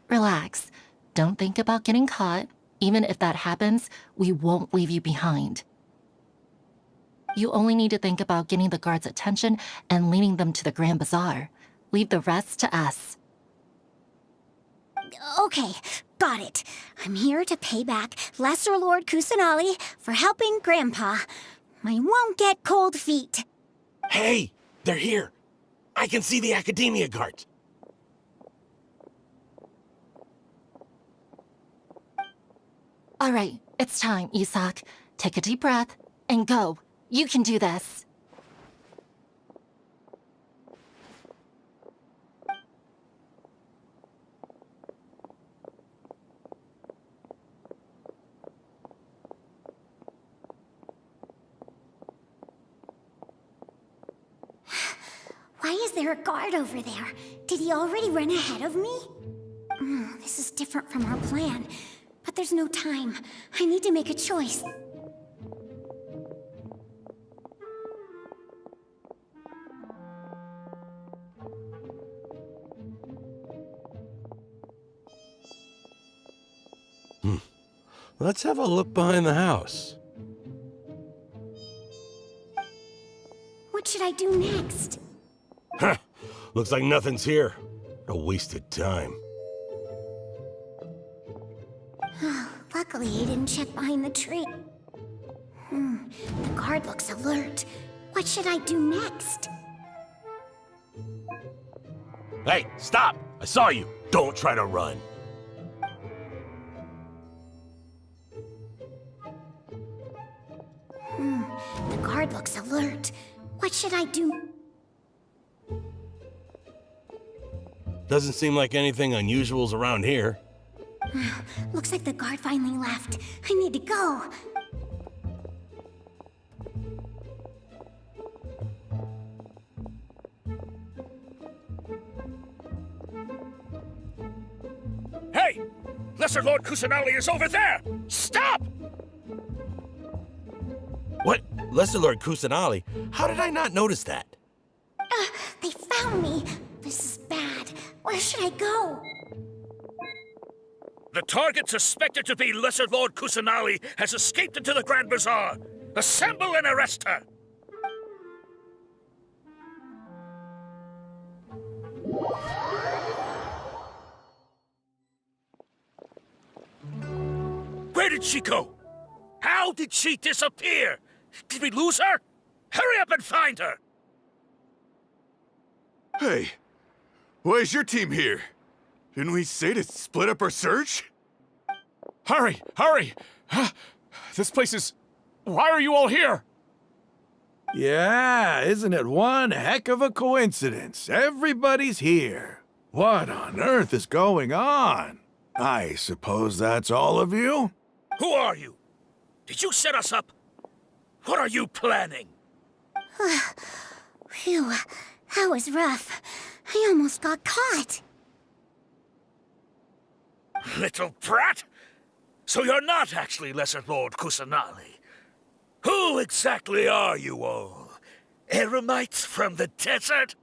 Relax. Don't think about getting caught. Even if that happens, we won't leave you behind. You only need to think about getting the guards' attention and leading them to the Grand Bazaar. Leave the rest to us. Okay, got it. I'm here to pay back Lesser Lord Kusanali for helping Grandpa. I won't get cold feet. Hey, they're here. I can see the Academia guards. All right, it's time, Isak. Take a deep breath and go. You can do this. Why is there a guard over there? Did he already run ahead of me? This is different from our plan. But there's no time. I need to make a choice. Let's have a look behind the house. What should I do next? Huh. Looks like nothing's here. A wasted time. Luckily, he didn't check behind the tree. The guard looks alert. What should I do next? Hey, stop! I saw you! Don't try to run. The guard looks alert. What should I do? Doesn't seem like anything unusual's around here. Looks like the guard finally left. I need to go. Hey! Lesser Lord Kusanali is over there! Stop! What? Lesser Lord Kusanali? How did I not notice that? They found me. This is bad. Where should I go? The target suspected to be Lesser Lord Kusanali has escaped into the Grand Bazaar. Assemble and arrest her! Where did she go? How did she disappear? Did we lose her? Hurry up and find her! Hey, why is your team here? Didn't we say to split up our search? Hurry! Hurry! This place is... Why are you all here? Yeah, isn't it one heck of a coincidence? Everybody's here. What on earth is going on? I suppose that's all of you? Who are you? Did you set us up? What are you planning? Phew, that was rough. I almost got caught. Little brat! So you're not actually Lesser Lord Kusanali. Who exactly are you all? Eremites from the desert?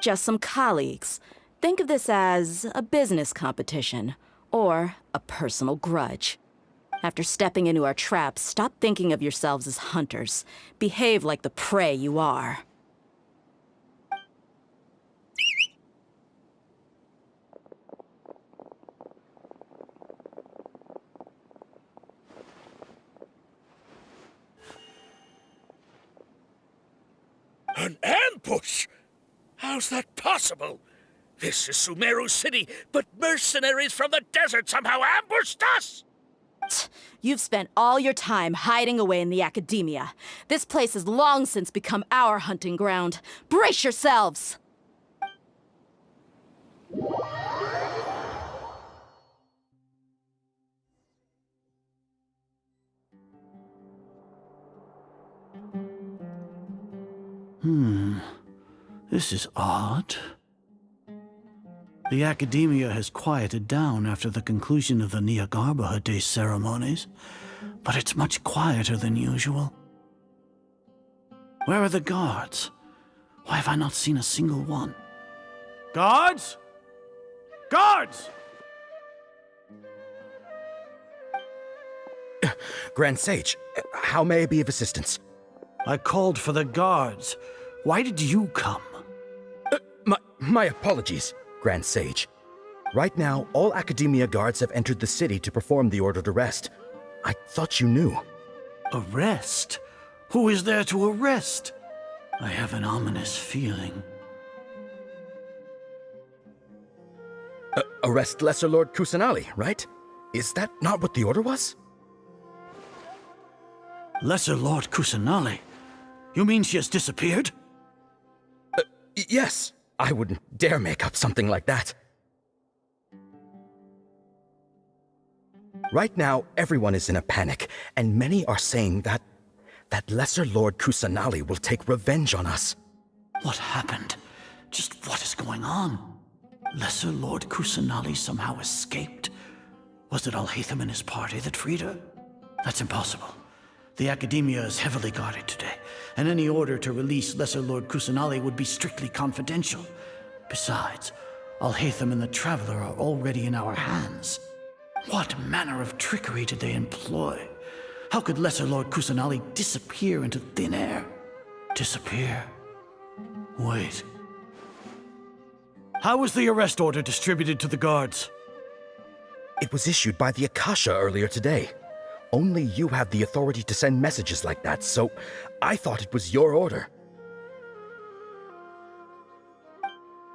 Just some colleagues. Think of this as a business competition, or a personal grudge. After stepping into our traps, stop thinking of yourselves as hunters. Behave like the prey you are. An ambush? How's that possible? This is Sumeru City, but mercenaries from the desert somehow ambushed us! You've spent all your time hiding away in the academia. This place has long since become our hunting ground. Brace yourselves! This is odd. The academia has quieted down after the conclusion of the Nyagarbha Day ceremonies, but it's much quieter than usual. Where are the guards? Why have I not seen a single one? Guards? Guards! Grand Sage, how may I be of assistance? I called for the guards. Why did you come? My apologies, Grand Sage. Right now, all Academia guards have entered the city to perform the ordered arrest. I thought you knew. Arrest? Who is there to arrest? I have an ominous feeling. Arrest Lesser Lord Kusanali, right? Is that not what the order was? Lesser Lord Kusanali? You mean she has disappeared? Yes. I wouldn't dare make up something like that. Right now, everyone is in a panic, and many are saying that Lesser Lord Kusanali will take revenge on us. What happened? Just what is going on? Lesser Lord Kusanali somehow escaped? Was it Alhaitham and his party that freed her? That's impossible. The Academia is heavily guarded today, and any order to release Lesser Lord Kusanali would be strictly confidential. Besides, Alhaitham and the Traveler are already in our hands. What manner of trickery did they employ? How could Lesser Lord Kusanali disappear into thin air? Disappear? Wait. How was the arrest order distributed to the guards? It was issued by the Akasha earlier today. Only you have the authority to send messages like that, so I thought it was your order.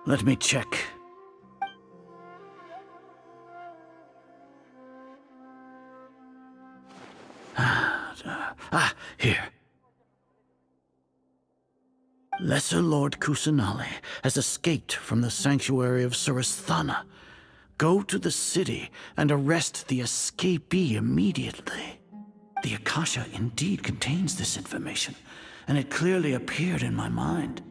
Let me check. Here. Lesser Lord Kusanali has escaped from the sanctuary of Surasthana. Go to the city and arrest the escapee immediately. The Akasha indeed contains this information, and it clearly appeared in my mind.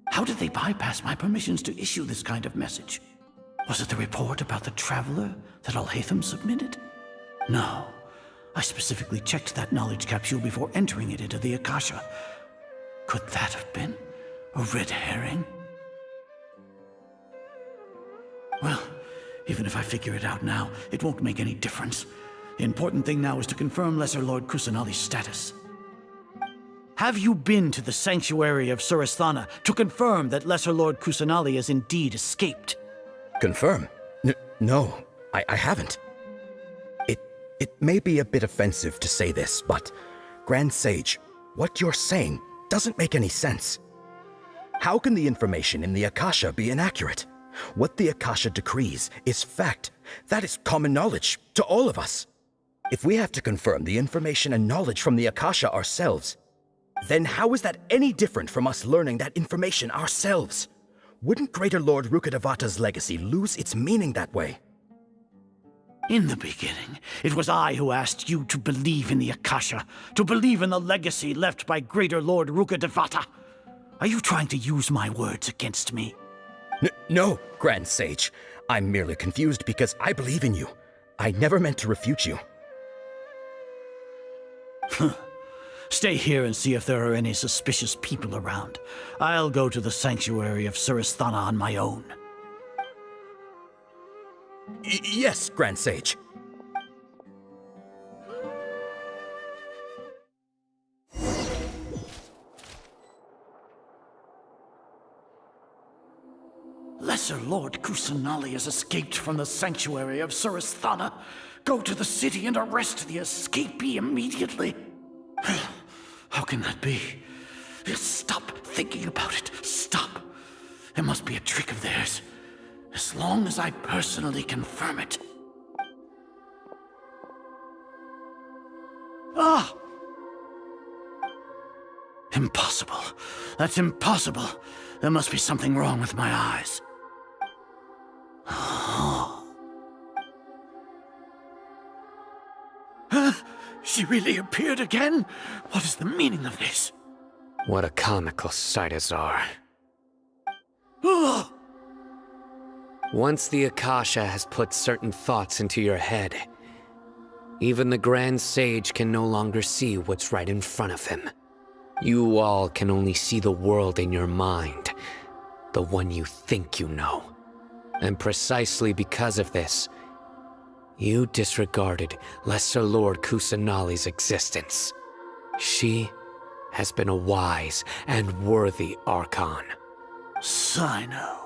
How did they bypass my permissions to issue this kind of message? Was it the report about the traveler that Alhaitham submitted? No. I specifically checked that knowledge capsule before entering it into the Akasha. Could that have been a red herring? Well, even if I figure it out now, it won't make any difference. The important thing now is to confirm Lesser Lord Kusanali's status. Have you been to the sanctuary of Surasthana to confirm that Lesser Lord Kusanali has indeed escaped? Confirm? No, I haven't. It may be a bit offensive to say this, but Grand Sage, what you're saying doesn't make any sense. How can the information in the Akasha be inaccurate? What the Akasha decrees is fact. That is common knowledge to all of us. If we have to confirm the information and knowledge from the Akasha ourselves, then how is that any different from us learning that information ourselves? Wouldn't Greater Lord Rukkhadevata's legacy lose its meaning that way? In the beginning, it was I who asked you to believe in the Akasha, to believe in the legacy left by Greater Lord Rukkhadevata. Are you trying to use my words against me? No, Grand Sage. I'm merely confused because I believe in you. I never meant to refute you. Stay here and see if there are any suspicious people around. I'll go to the sanctuary of Surasthana on my own. Yes, Grand Sage. Lesser Lord Kusanali has escaped from the sanctuary of Surasthana. Go to the city and arrest the escapee immediately. How can that be? Stop thinking about it. Stop. It must be a trick of theirs. As long as I personally confirm it. Ah! Impossible. That's impossible. There must be something wrong with my eyes. She really appeared again? What is the meaning of this? What a comical sight, Azar. Once the Akasha has put certain thoughts into your head, even the Grand Sage can no longer see what's right in front of him. You all can only see the world in your mind, the one you think you know. And precisely because of this, you disregarded Lesser Lord Kusanali's existence. She has been a wise and worthy Archon. Sino,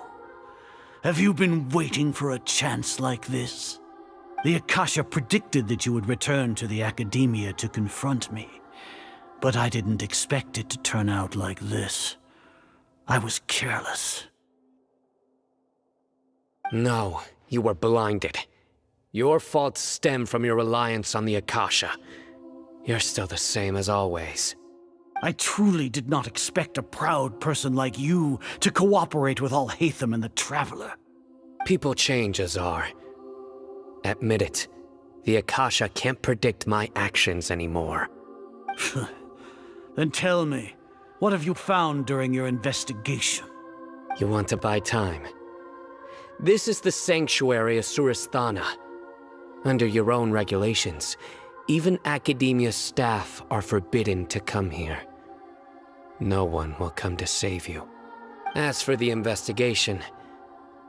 have you been waiting for a chance like this? The Akasha predicted that you would return to the Academia to confront me, but I didn't expect it to turn out like this. I was careless. No, you were blinded. Your faults stem from your reliance on the Akasha. You're still the same as always. I truly did not expect a proud person like you to cooperate with Alhaitham and the Traveler. People change, Azar. Admit it. The Akasha can't predict my actions anymore. Then tell me, what have you found during your investigation? You want to buy time? This is the sanctuary of Surasthana. Under your own regulations, even Academia staff are forbidden to come here. No one will come to save you. As for the investigation,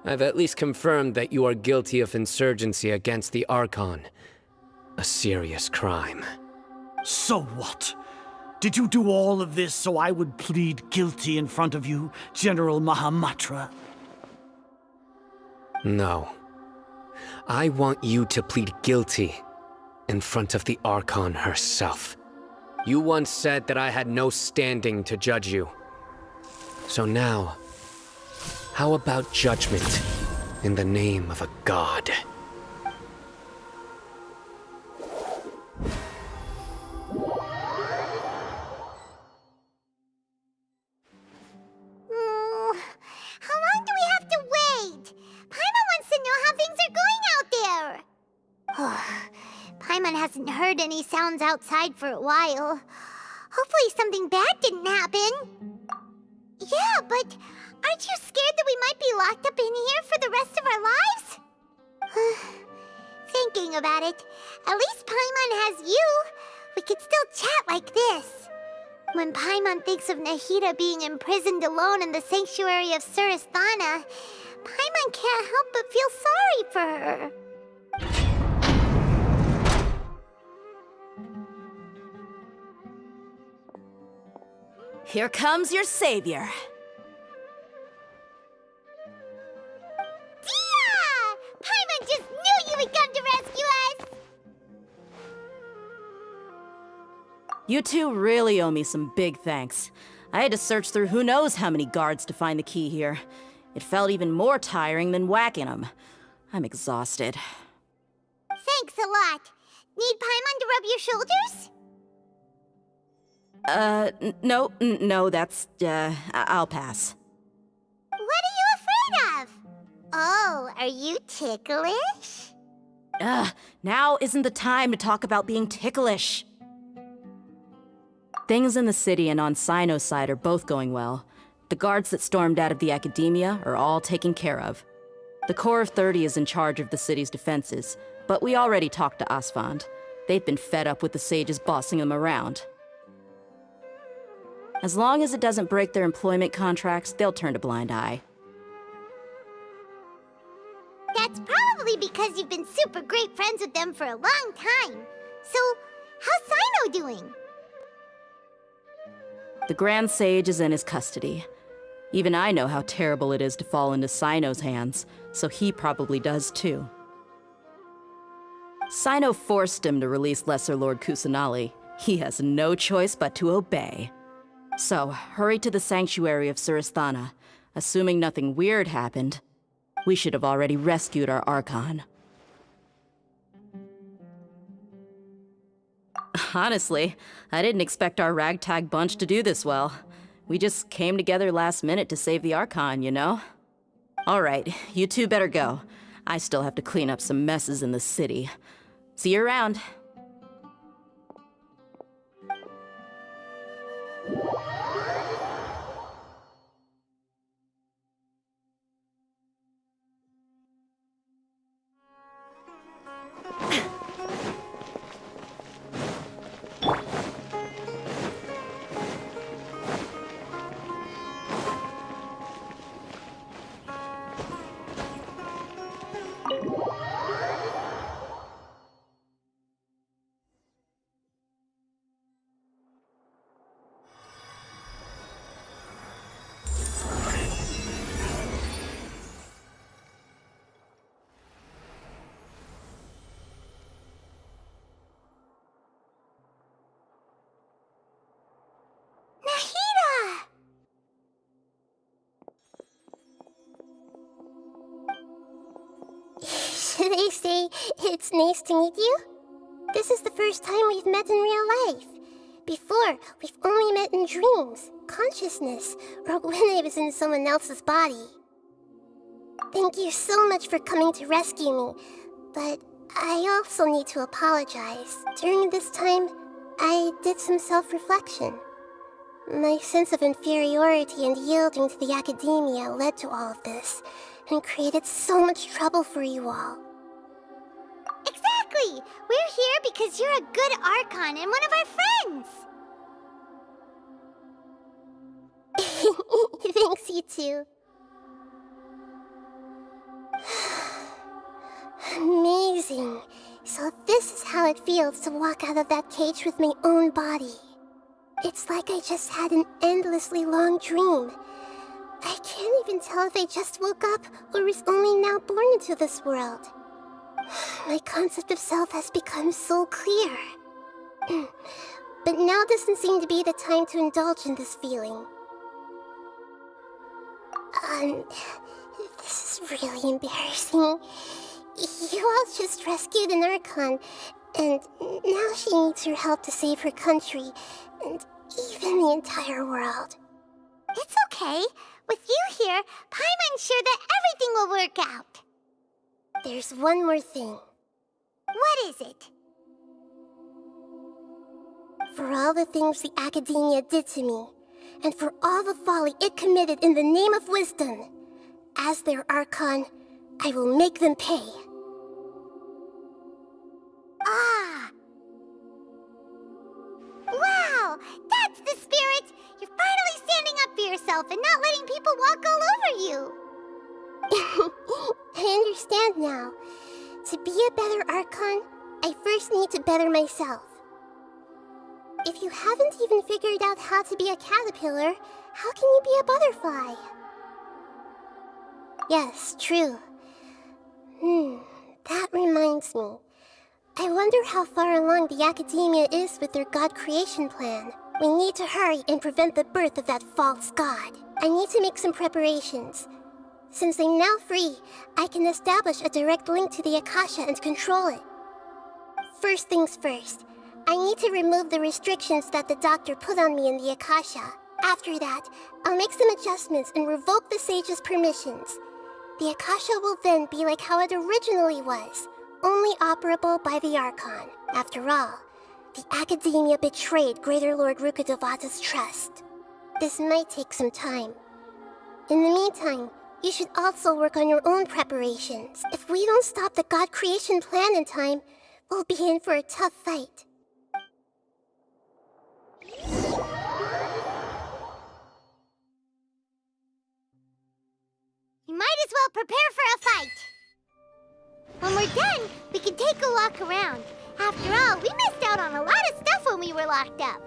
I've at least confirmed that you are guilty of insurgency against the Archon. A serious crime. So what? Did you do all of this so I would plead guilty in front of you, General Mahamatra? No. I want you to plead guilty in front of the Archon herself. You once said that I had no standing to judge you. So now, how about judgment in the name of a god? hasn't heard any sounds outside for a while. Hopefully something bad didn't happen. Yeah, but aren't you scared that we might be locked up in here for the rest of our lives? Thinking about it, at least Paimon has you. We could still chat like this. When Paimon thinks of Nahida being imprisoned alone in the sanctuary of Surasthana, Paimon can't help but feel sorry for her. Here comes your savior. Dia! Paimon just knew you would come to rescue us! You two really owe me some big thanks. I had to search through who knows how many guards to find the key here. It felt even more tiring than whacking them. I'm exhausted. Thanks a lot. Need Paimon to rub your shoulders? No, that's, I'll pass. What are you afraid of? Oh, are you ticklish? Now isn't the time to talk about being ticklish. Things in the city and on Sino's side are both going well. The guards that stormed out of the Academia are all taken care of. The Corps of 30 is in charge of the city's defenses, but we already talked to Asfand. They've been fed up with the sages bossing them around. As long as it doesn't break their employment contracts, they'll turn a blind eye. That's probably because you've been super great friends with them for a long time. So, how's Sino doing? The Grand Sage is in his custody. Even I know how terrible it is to fall into Sino's hands, so he probably does too. Sino forced him to release Lesser Lord Kusanali. He has no choice but to obey. So, hurry to the sanctuary of Surasthana. Assuming nothing weird happened, we should have already rescued our Archon. Honestly, I didn't expect our ragtag bunch to do this well. We just came together last minute to save the Archon, you know? Alright, you two better go. I still have to clean up some messes in the city. See you around. Should I say it's nice to meet you? This is the first time we've met in real life. Before, we've only met in dreams, consciousness, or when I was in someone else's body. Thank you so much for coming to rescue me, but I also need to apologize. During this time, I did some self-reflection. My sense of inferiority and yielding to the Academia led to all of this, and created so much trouble for you all. Exactly! We're here because you're a good Archon and one of our friends! Thanks, you too. Amazing. So this is how it feels to walk out of that cage with my own body. It's like I just had an endlessly long dream. I can't even tell if I just woke up or was only now born into this world. My concept of self has become so clear. But now doesn't seem to be the time to indulge in this feeling. This is really embarrassing. You all just rescued an Archon, and now she needs your help to save her country, and even the entire world. It's okay. With you here, Paimon's sure that everything will work out. There's one more thing. What is it? For all the things the Academia did to me, and for all the folly it committed in the name of wisdom, as their Archon, I will make them pay. Ah! Wow! That's the spirit! You're finally standing up for yourself and not letting people walk all over you! I understand now. To be a better Archon, I first need to better myself. If you haven't even figured out how to be a caterpillar, how can you be a butterfly? Yes, true. That reminds me. I wonder how far along the Academia is with their god creation plan. We need to hurry and prevent the birth of that false god. I need to make some preparations. Since I'm now free, I can establish a direct link to the Akasha and control it. First things first, I need to remove the restrictions that the doctor put on me in the Akasha. After that, I'll make some adjustments and revoke the sage's permissions. The Akasha will then be like how it originally was, only operable by the Archon. After all, the Academia betrayed Greater Lord Rukkhadevata's trust. This might take some time. In the meantime, you should also work on your own preparations. If we don't stop the god creation plan in time, we'll be in for a tough fight. You might as well prepare for a fight! When we're done, we can take a walk around. After all, we missed out on a lot of stuff when we were locked up.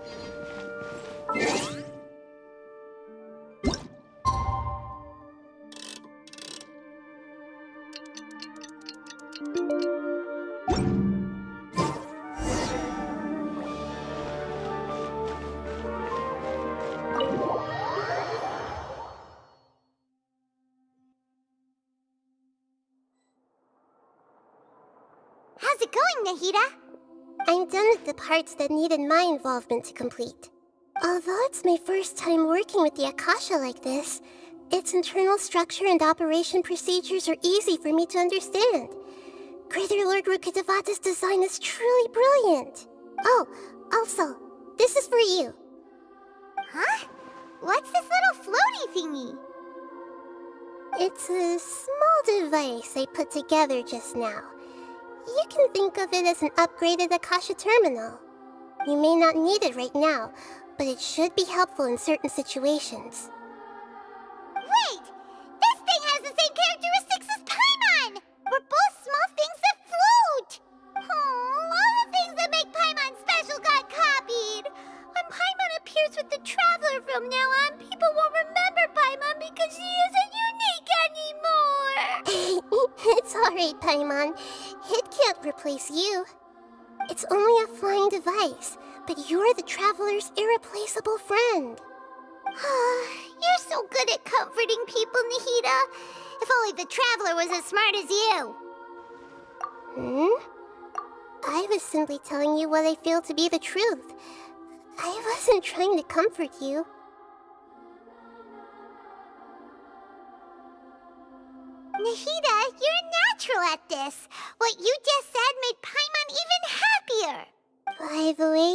How's it going, Nahida? I'm done with the parts that needed my involvement to complete. Although it's my first time working with the Akasha like this, its internal structure and operation procedures are easy for me to understand. Greater Lord Rukkhadevata's design is truly brilliant. Oh, also, this is for you. Huh? What's this little floaty thingy? It's a small device I put together just now. You can think of it as an upgraded Akasha terminal. You may not need it right now, but it should be helpful in certain situations. Wait! This thing has the same characteristics as Paimon! We're both small things that float! Oh, all the things that make Paimon special got copied! When Paimon appears with the Traveler from now on, people won't remember Paimon because she isn't unique anymore! It's alright, Paimon. It can't replace you. It's only a flying device, but you're the Traveler's irreplaceable friend. You're so good at comforting people, Nahida. If only the Traveler was as smart as you. I was simply telling you what I feel to be the truth. I wasn't trying to comfort you. Nahida, you're a natural at this. What you just said made Paimon even happier. By the way,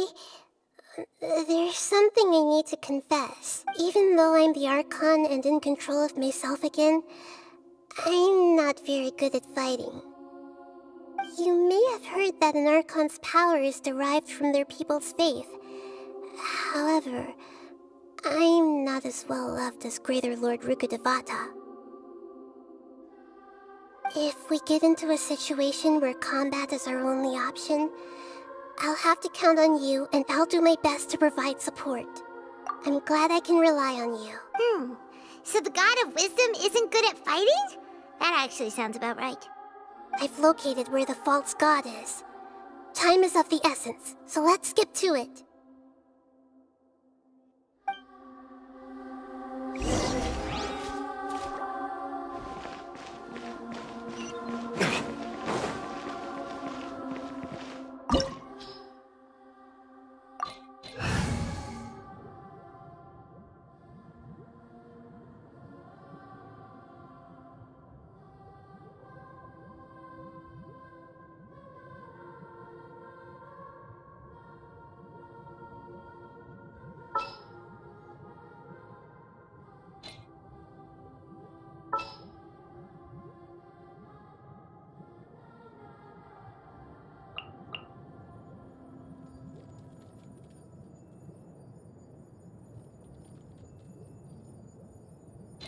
there's something I need to confess. Even though I'm the Archon and in control of myself again, I'm not very good at fighting. You may have heard that an Archon's power is derived from their people's faith. However, I'm not as well loved as Greater Lord Rukkhadevata. If we get into a situation where combat is our only option, I'll have to count on you, and I'll do my best to provide support. I'm glad I can rely on you. So the God of Wisdom isn't good at fighting? That actually sounds about right. I've located where the false god is. Time is of the essence, so let's skip to it.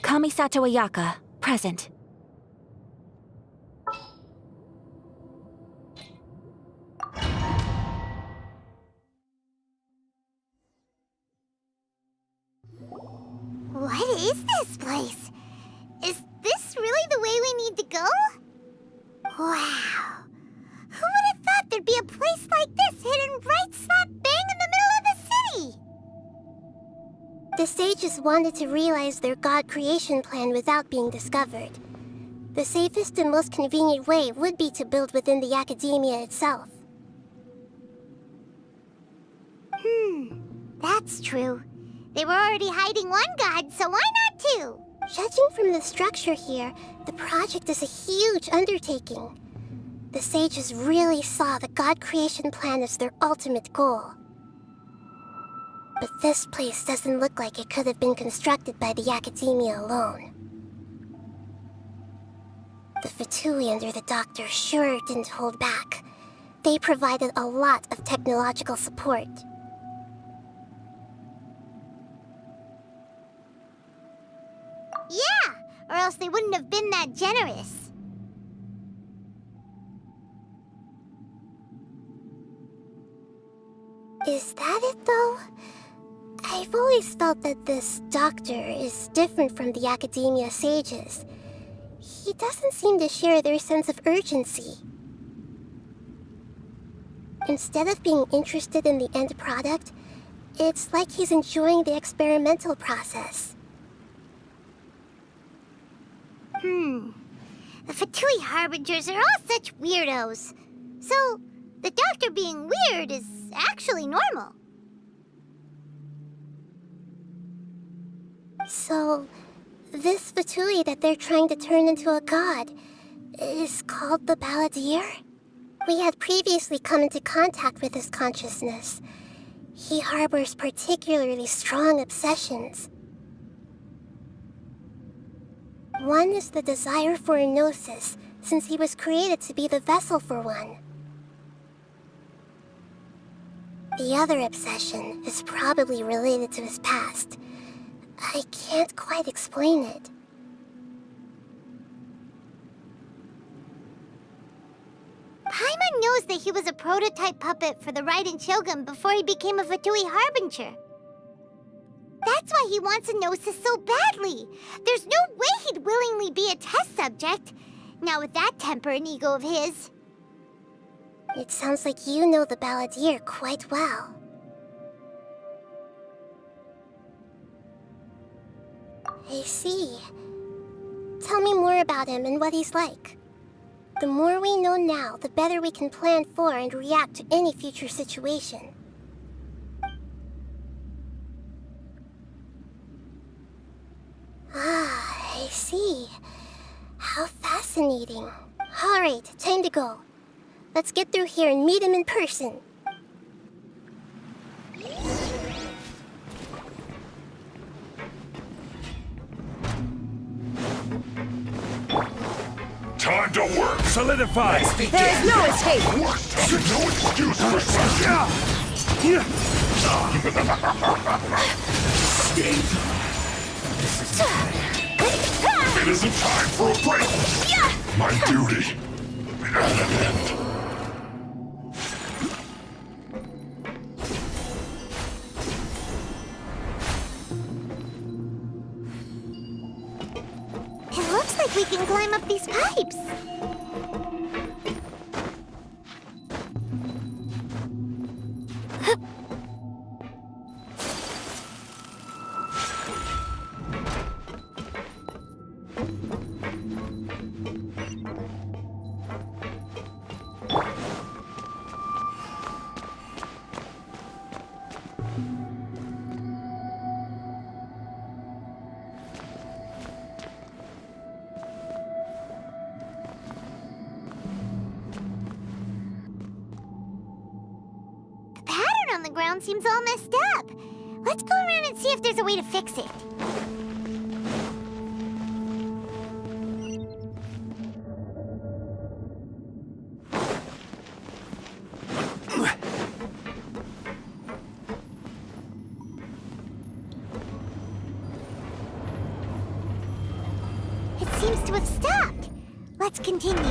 Kamisato Ayaka, present. What is this place? Is this really the way we need to go? Wow. Who would have thought there'd be a place like this hidden right slap bang in the middle of the city? The sages wanted to realize their god creation plan without being discovered. The safest and most convenient way would be to build within the academia itself. That's true. They were already hiding one god, so why not two? Judging from the structure here, the project is a huge undertaking. The sages really saw the god creation plan as their ultimate goal. But this place doesn't look like it could have been constructed by the academia alone. The Fatui under the Doctor sure didn't hold back. They provided a lot of technological support. Yeah, or else they wouldn't have been that generous. Is that it, though? I've always felt that this doctor is different from the academia sages. He doesn't seem to share their sense of urgency. Instead of being interested in the end product, it's like he's enjoying the experimental process. The Fatui Harbingers are all such weirdos. So, the doctor being weird is actually normal. So, this Fatui that they're trying to turn into a god is called the Balladeer? We had previously come into contact with his consciousness. He harbors particularly strong obsessions. One is the desire for a gnosis, since he was created to be the vessel for one. The other obsession is probably related to his past. I can't quite explain it. Paimon knows that he was a prototype puppet for the Raiden Shogun before he became a Fatui Harbinger. That's why he wants a gnosis so badly. There's no way he'd willingly be a test subject. Now with that temper and ego of his. It sounds like you know the Balladeer quite well. I see. Tell me more about him and what he's like. The more we know now, the better we can plan for and react to any future situation. Ah, I see. How fascinating. All right, time to go. Let's get through here and meet him in person. Time to work! Solidify! There is no escape! No excuse for It isn't time for a break! My duty at an end. It looks like we can climb up these pipes. The ground seems all messed up. Let's go around and see if there's a way to fix it. seems to have stopped. Let's continue.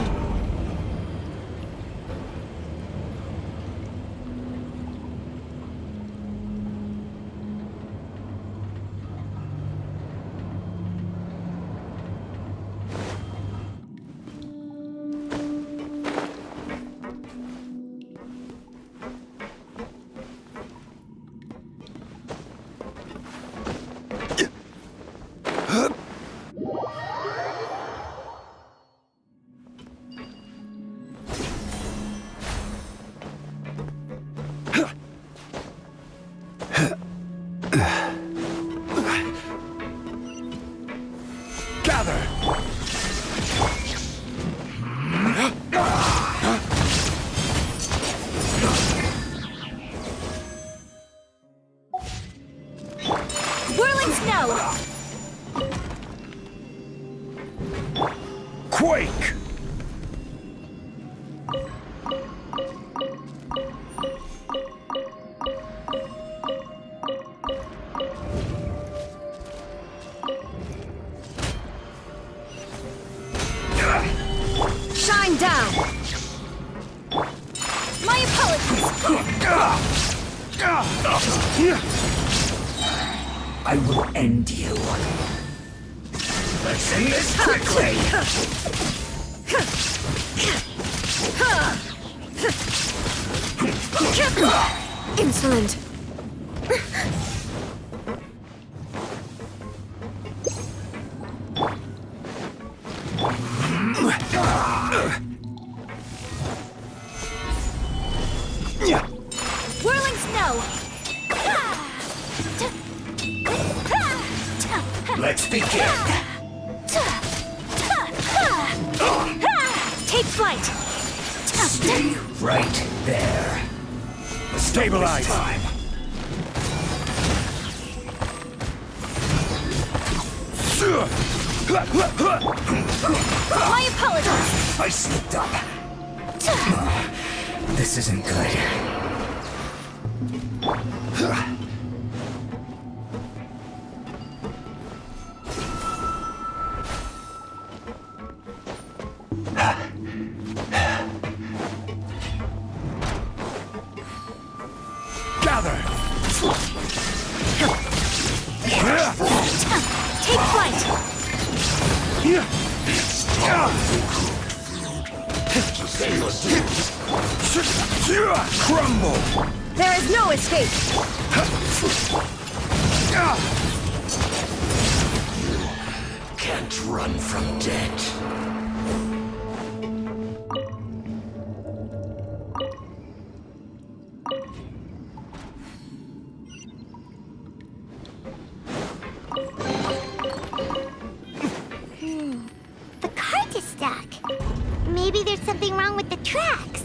Whirling snow! Quake! Shine down! My apologies! I will end you. Let's end this quickly! Insolent! Whirling snow! Let's begin! Take flight! Stay right there. Stabilize! Time. My apologies! I slipped up. This isn't good. Gather! Take flight! Crumble! There is no escape! Can't run from death. The cart is stuck. Maybe there's something wrong with the tracks.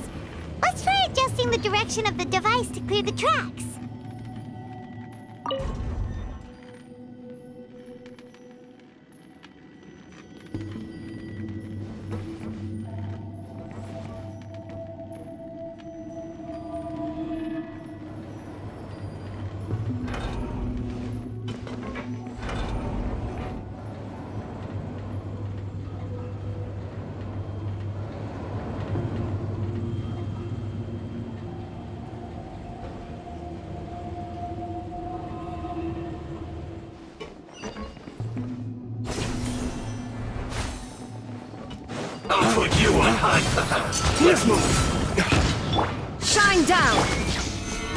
Let's try adjusting the direction of the device to clear the tracks. I'll put you on high. Let's move. Shine down!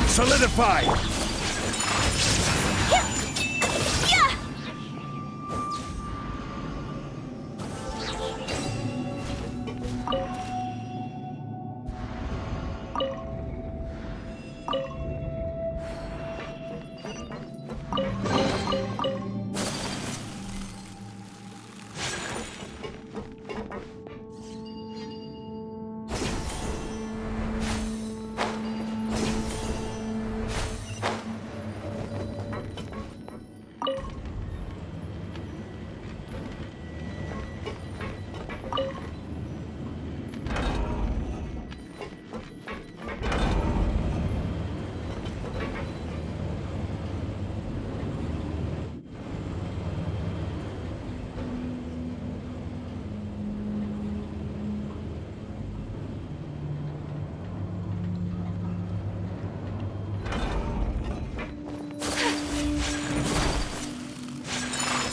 Solidify.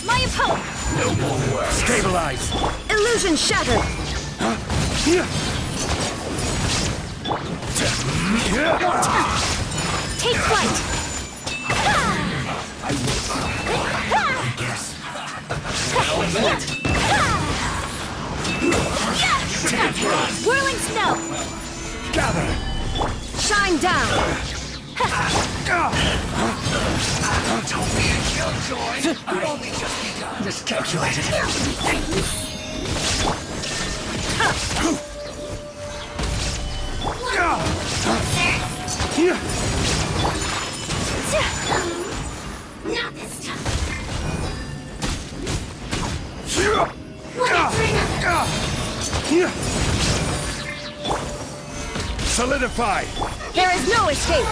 My opponent! No more work. Stabilize! Illusion shattered! Take flight! I guess. Whirling snow! Gather! Shine down! Don't be a killjoy. I've only just begun. Miscalculated. Not this time. Solidify! There is no escape!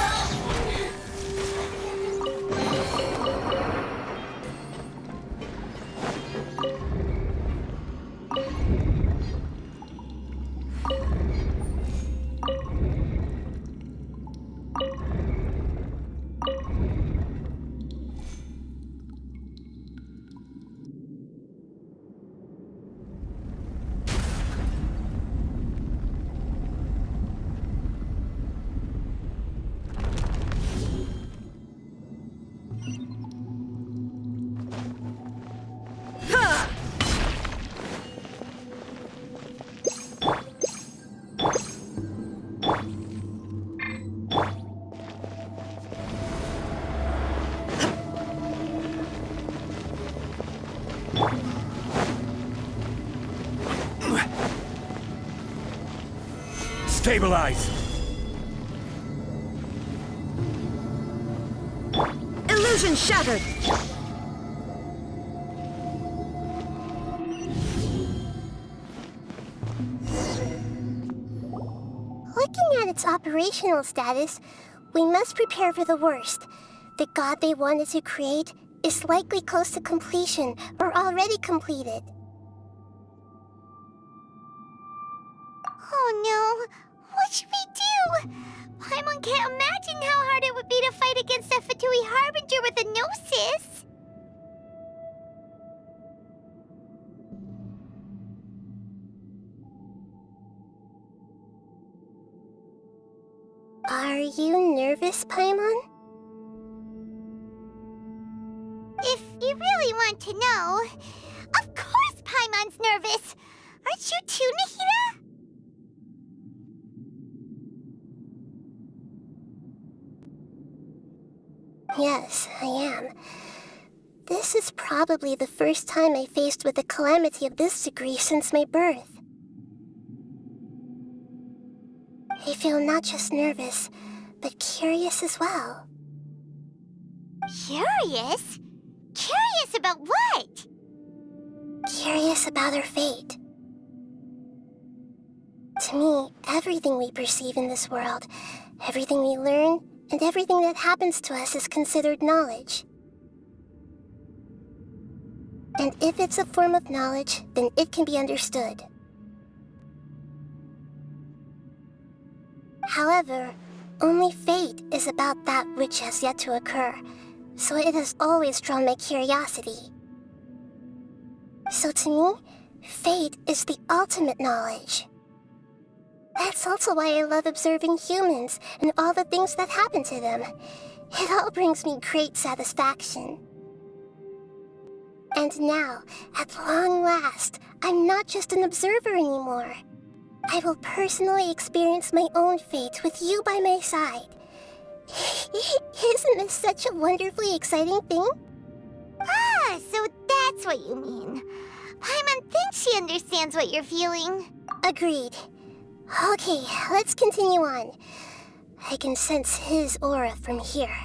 Stabilize! Illusion shattered! Looking at its operational status, we must prepare for the worst. The god they wanted to create is likely close to completion or already completed. Oh no! What should we do? Paimon can't imagine how hard it would be to fight against a Fatui Harbinger with a Gnosis! Are you nervous, Paimon? If you really want to know, of course Paimon's nervous! Aren't you too, Nahida? Yes, I am. This is probably the first time I faced with a calamity of this degree since my birth. I feel not just nervous, but curious as well. Curious? Curious about what? Curious about our fate. To me, everything we perceive in this world, everything we learn, and everything that happens to us is considered knowledge. And if it's a form of knowledge, then it can be understood. However, only fate is about that which has yet to occur, so it has always drawn my curiosity. So to me, fate is the ultimate knowledge. That's also why I love observing humans and all the things that happen to them. It all brings me great satisfaction. And now, at long last, I'm not just an observer anymore. I will personally experience my own fate with you by my side. Isn't this such a wonderfully exciting thing? Ah, so that's what you mean. Paimon thinks she understands what you're feeling. Agreed. Okay, let's continue on. I can sense his aura from here.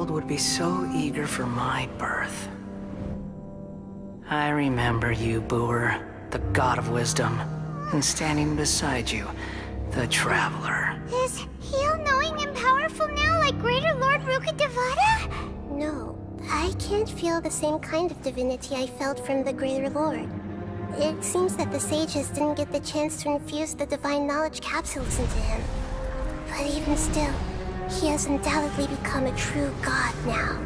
world would be so eager for my birth. I remember you, Booer, the god of wisdom, and standing beside you, the traveler. Is he all-knowing and powerful now, like Greater Lord Rukkhadevata? No, I can't feel the same kind of divinity I felt from the Greater Lord. It seems that the sages didn't get the chance to infuse the divine knowledge capsules into him. But even still, he has undoubtedly become a true god now.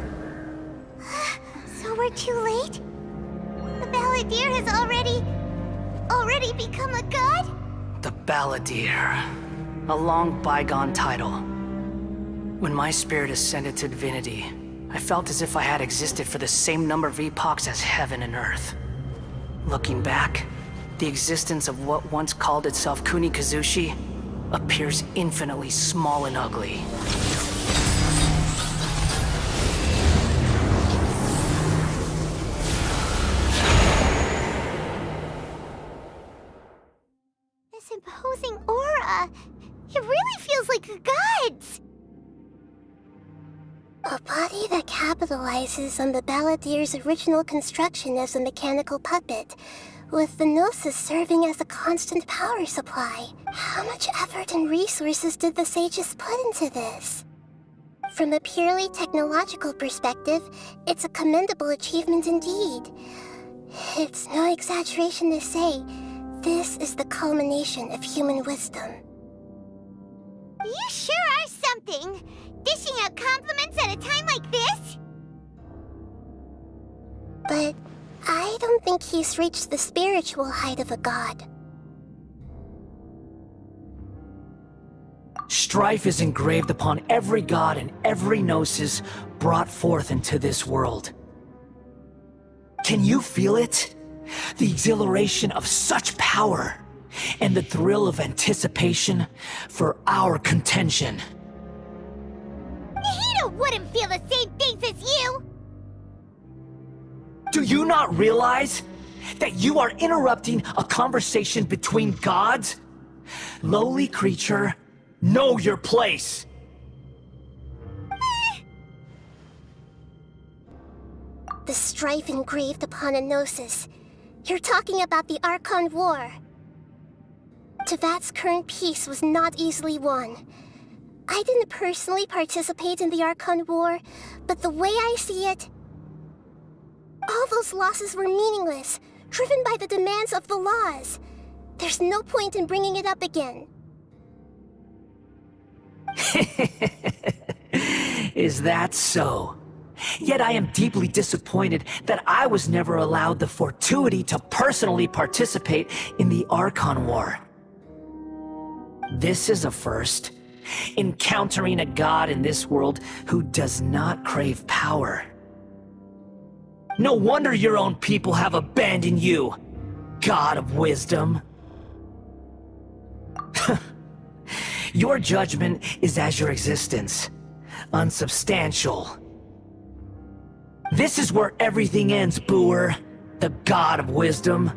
So we're too late? The Balladeer has already become a god? The Balladeer. A long bygone title. When my spirit ascended to divinity, I felt as if I had existed for the same number of epochs as heaven and earth. Looking back, the existence of what once called itself Kunikazushi appears infinitely small and ugly. This imposing aura, it really feels like the gods! A body that capitalizes on the Balladeer's original construction as a mechanical puppet, with the Gnosis serving as a constant power supply. How much effort and resources did the sages put into this? From a purely technological perspective, it's a commendable achievement indeed. It's no exaggeration to say, this is the culmination of human wisdom. You sure are something! Dishing out compliments at a time like this? But I don't think he's reached the spiritual height of a god. Strife is engraved upon every god and every gnosis brought forth into this world. Can you feel it? The exhilaration of such power, and the thrill of anticipation for our contention. Nihito wouldn't feel the same things as you! Do you not realize that you are interrupting a conversation between gods? Lowly creature, know your place! The strife engraved upon a gnosis. You're talking about the Archon War. Tevat's current peace was not easily won. I didn't personally participate in the Archon War, but the way I see it, all those losses were meaningless, driven by the demands of the laws. There's no point in bringing it up again. Is that so? Yet I am deeply disappointed that I was never allowed the fortuity to personally participate in the Archon War. This is a first. Encountering a god in this world who does not crave power. No wonder your own people have abandoned you, god of wisdom. Your judgment is as your existence, unsubstantial. This is where everything ends, Booer, the god of wisdom.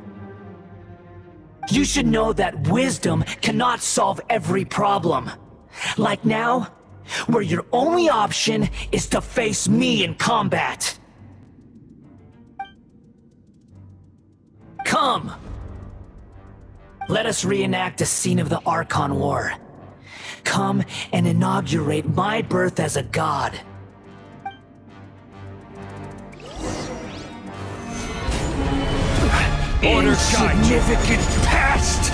You should know that wisdom cannot solve every problem. Like now, where your only option is to face me in combat. Come! Let us reenact a scene of the Archon War. Come and inaugurate my birth as a god. Order significant past!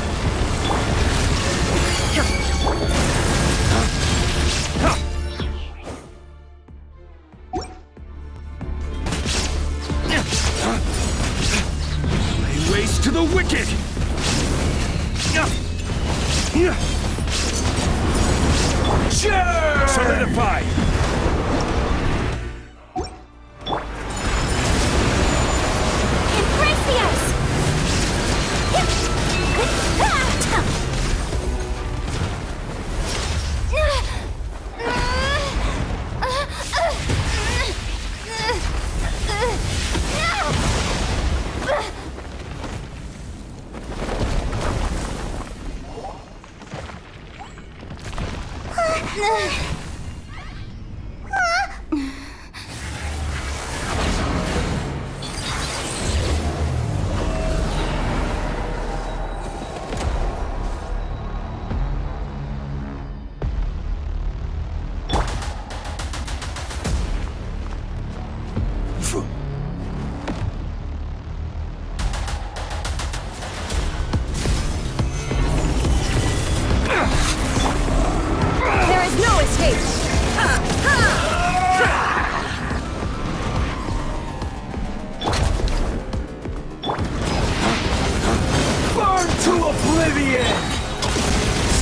Lay waste to the wicked! Sure! Solidify! Embrace the ice!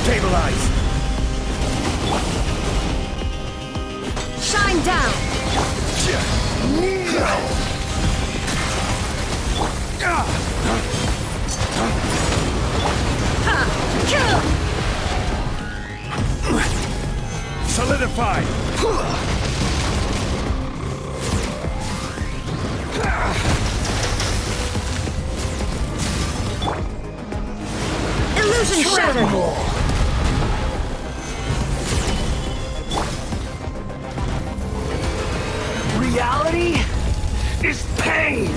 Stabilize! Shine down! Solidify! Illusion shattered! Reality is pain!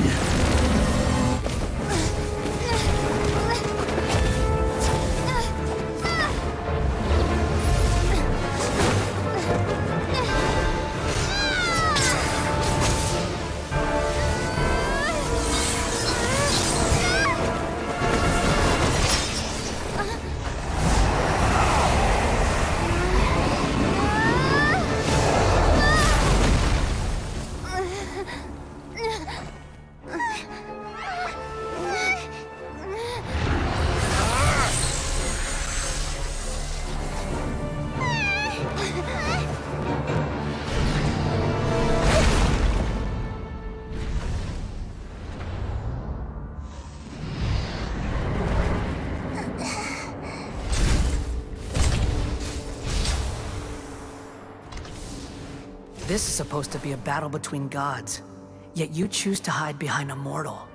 This is supposed to be a battle between gods, yet you choose to hide behind a mortal.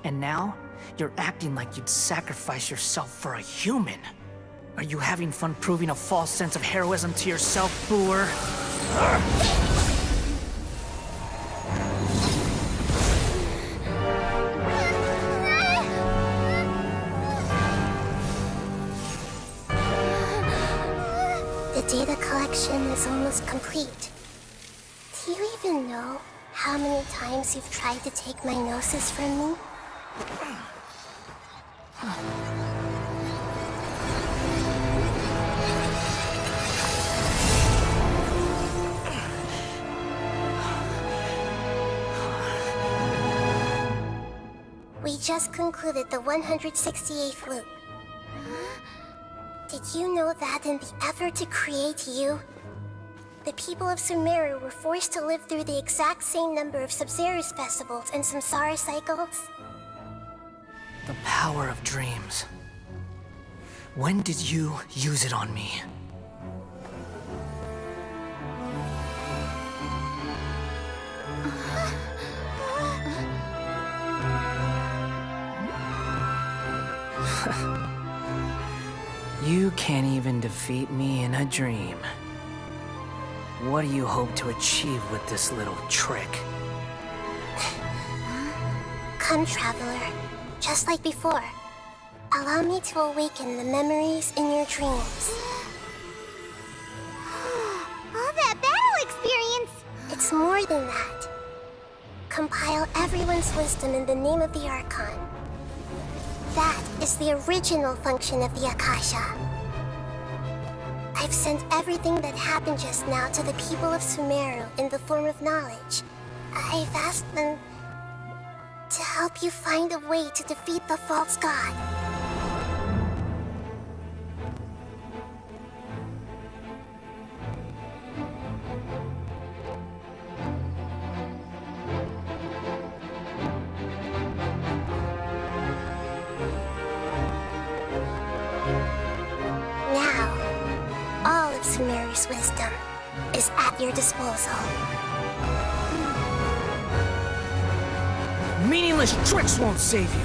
And now, you're acting like you'd sacrifice yourself for a human. Are you having fun proving a false sense of heroism to yourself, Boor? The data collection is almost complete. Do you even know how many times you've tried to take my gnosis from me? We just concluded the 168th loop. Did you know that in the effort to create you, the people of Sumeru were forced to live through the exact same number of Sub-Zerus festivals and Samsara cycles? The power of dreams. When did you use it on me? You can't even defeat me in a dream. What do you hope to achieve with this little trick? Come, Traveler. Just like before. Allow me to awaken the memories in your dreams. All that battle experience! It's more than that. Compile everyone's wisdom in the name of the Archon. That is the original function of the Akasha. I've sent everything that happened just now to the people of Sumeru in the form of knowledge. I've asked them to help you find a way to defeat the false god. Sumeru's wisdom is at your disposal. Meaningless tricks won't save you.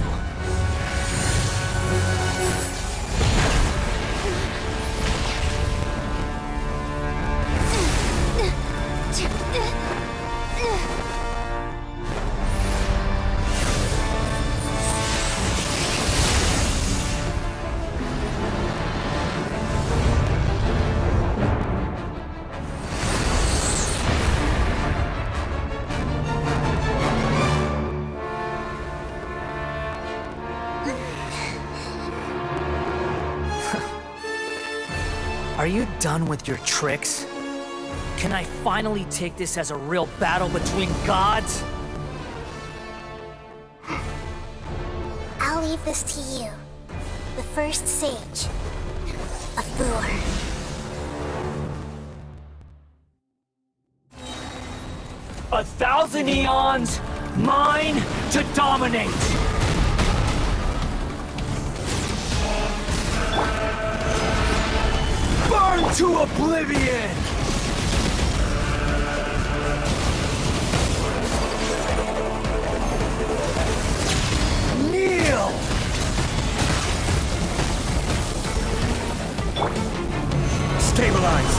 Are you done with your tricks? Can I finally take this as a real battle between gods? I'll leave this to you, the first sage of lure. A thousand eons, mine to dominate! Burn to oblivion! Kneel! Stabilize!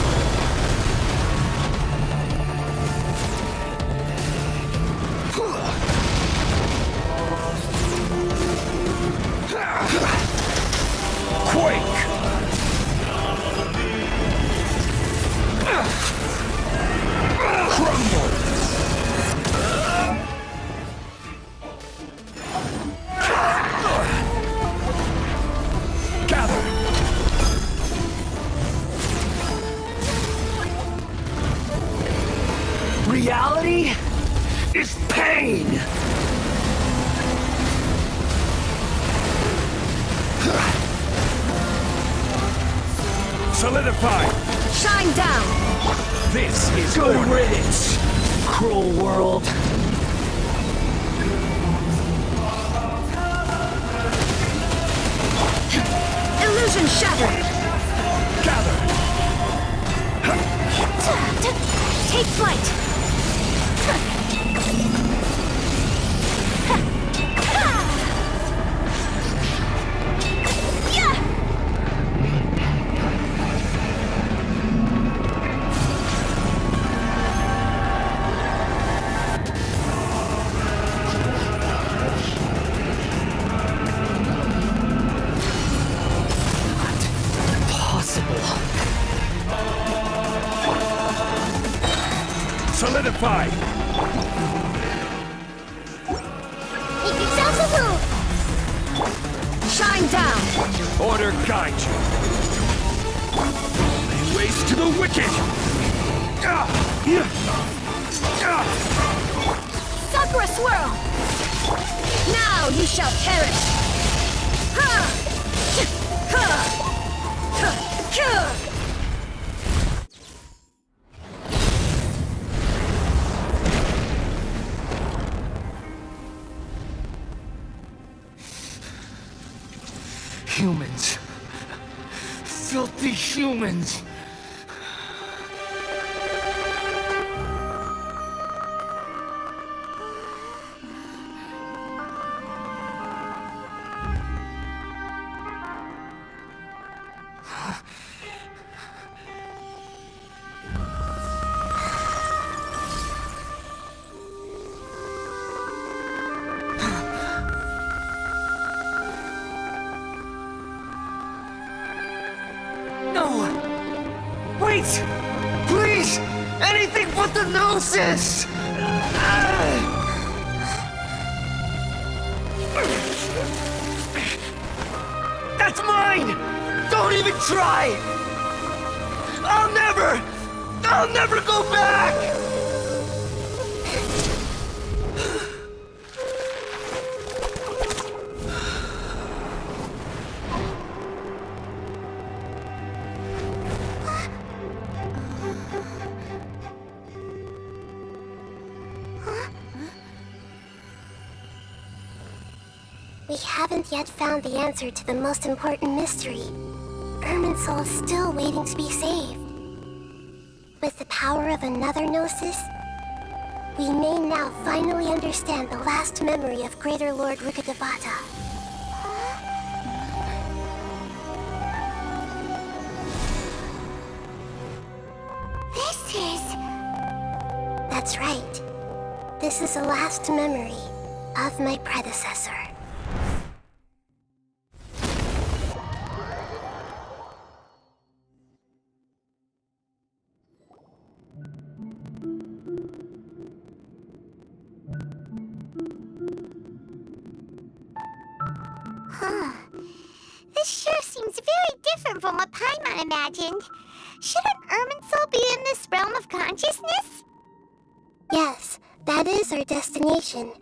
Quake! Crumble! Gather! Reality is pain! Solidify! Shine down! This is good order. riddance, cruel world. Illusion shattered! Gather! Take flight! Solidify! Make yourselves a move! Shine down! Order guide you! Lay waste to the wicked! Sakura swirl! Now you shall perish! Humans. Filthy humans. Wait! Please! Anything but the Gnosis! That's mine! Don't even try! I'll never go back! We haven't yet found the answer to the most important mystery. Irminsul is still waiting to be saved. With the power of another Gnosis, we may now finally understand the last memory of Greater Lord Rukkhadevata. This is... That's right. This is the last memory of my predecessor. Huh. This sure seems very different from what Paimon imagined. Shouldn't Irminsul be in this realm of consciousness? Yes, that is our destination.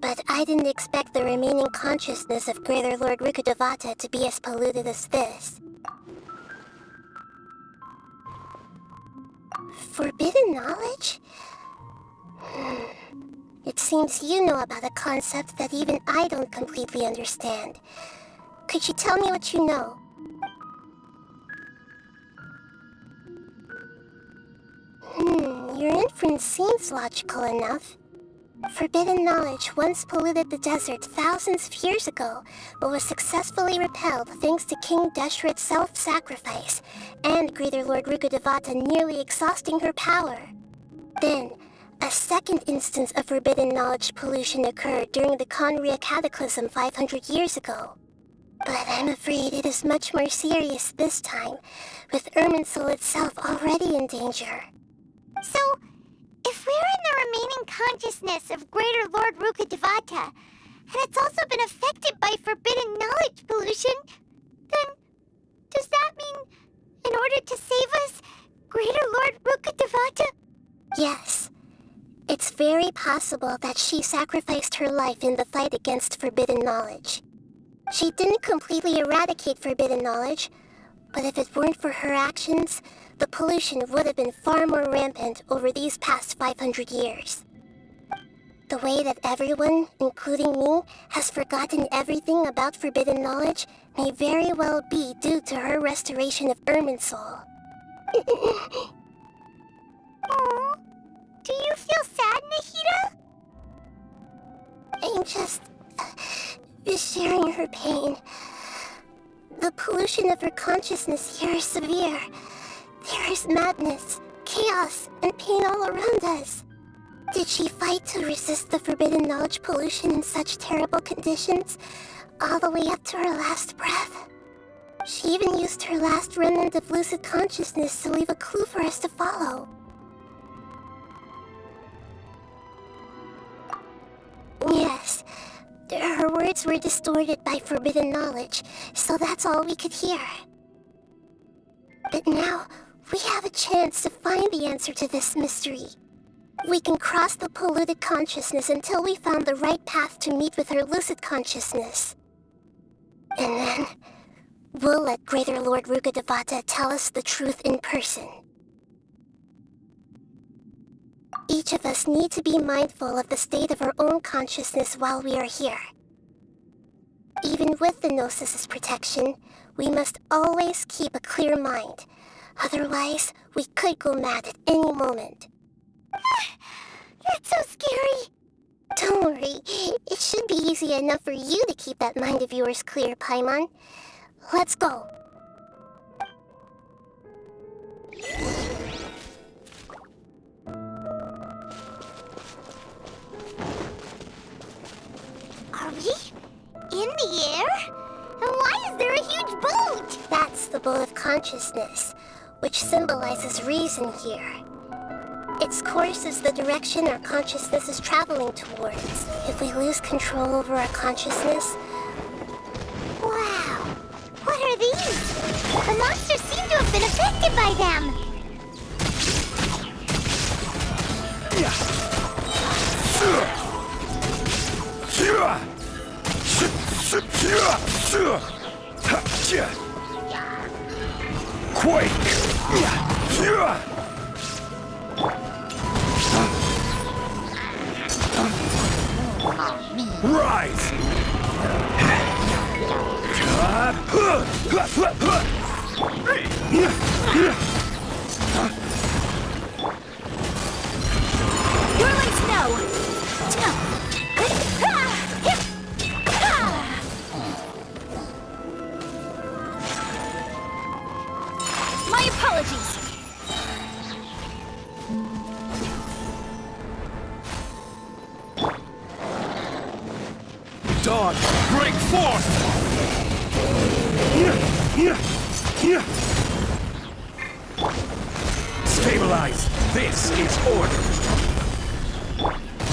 But I didn't expect the remaining consciousness of Greater Lord Rukkhadevata to be as polluted as this. Forbidden knowledge? It seems you know about a concept that even I don't completely understand. Could you tell me what you know? Your inference seems logical enough. Forbidden knowledge once polluted the desert thousands of years ago, but was successfully repelled thanks to King Deshret's self-sacrifice, and Greater Lord Rukkhadevata nearly exhausting her power. Then, a second instance of forbidden knowledge pollution occurred during the Conria Cataclysm 500 years ago. But I'm afraid it is much more serious this time, with Irminsul itself already in danger. So, if we're in the remaining consciousness of Greater Lord Rukkhadevata, and it's also been affected by forbidden knowledge pollution, then does that mean, in order to save us, Greater Lord Rukkhadevata? Yes. It's very possible that she sacrificed her life in the fight against forbidden knowledge. She didn't completely eradicate forbidden knowledge, but if it weren't for her actions, the pollution would have been far more rampant over these past 500 years. The way that everyone, including me, has forgotten everything about forbidden knowledge may very well be due to her restoration of Irminsul. Aww. Do you feel sad, Nahida? I'm just sharing her pain. The pollution of her consciousness here is severe. There is madness, chaos, and pain all around us. Did she fight to resist the forbidden knowledge pollution in such terrible conditions, all the way up to her last breath? She even used her last remnant of lucid consciousness to leave a clue for us to follow. Yes, her words were distorted by forbidden knowledge, so that's all we could hear. But now, we have a chance to find the answer to this mystery. We can cross the polluted consciousness until we found the right path to meet with her lucid consciousness. And then, we'll let Greater Lord Rukkhadevata tell us the truth in person. Each of us need to be mindful of the state of our own consciousness while we are here. Even with the Gnosis' protection, we must always keep a clear mind. Otherwise, we could go mad at any moment. That's so scary. Don't worry, it should be easy enough for you to keep that mind of yours clear, Paimon. Let's go. Are we in the air? And why is there a huge boat? That's the boat of consciousness, which symbolizes reason here. Its course is the direction our consciousness is traveling towards. If we lose control over our consciousness... Wow! What are these? The monsters seem to have been affected by them! Quake! Rise! Whirling snow! My apologies! Dawn, break forth! Stabilize! This is order!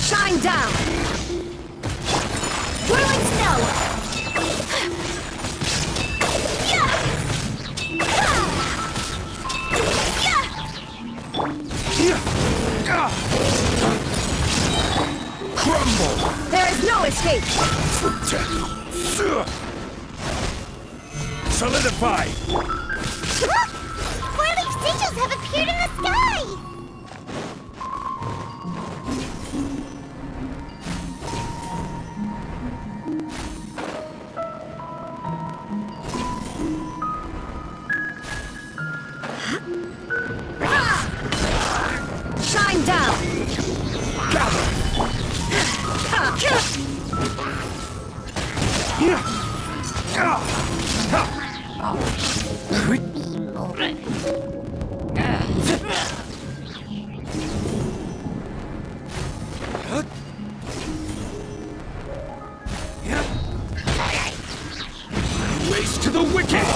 Shine down! Whirling snow! Crumble! There is no escape! Solidify! Four-leaf sigils have appeared in the sky! Waste to the wicked!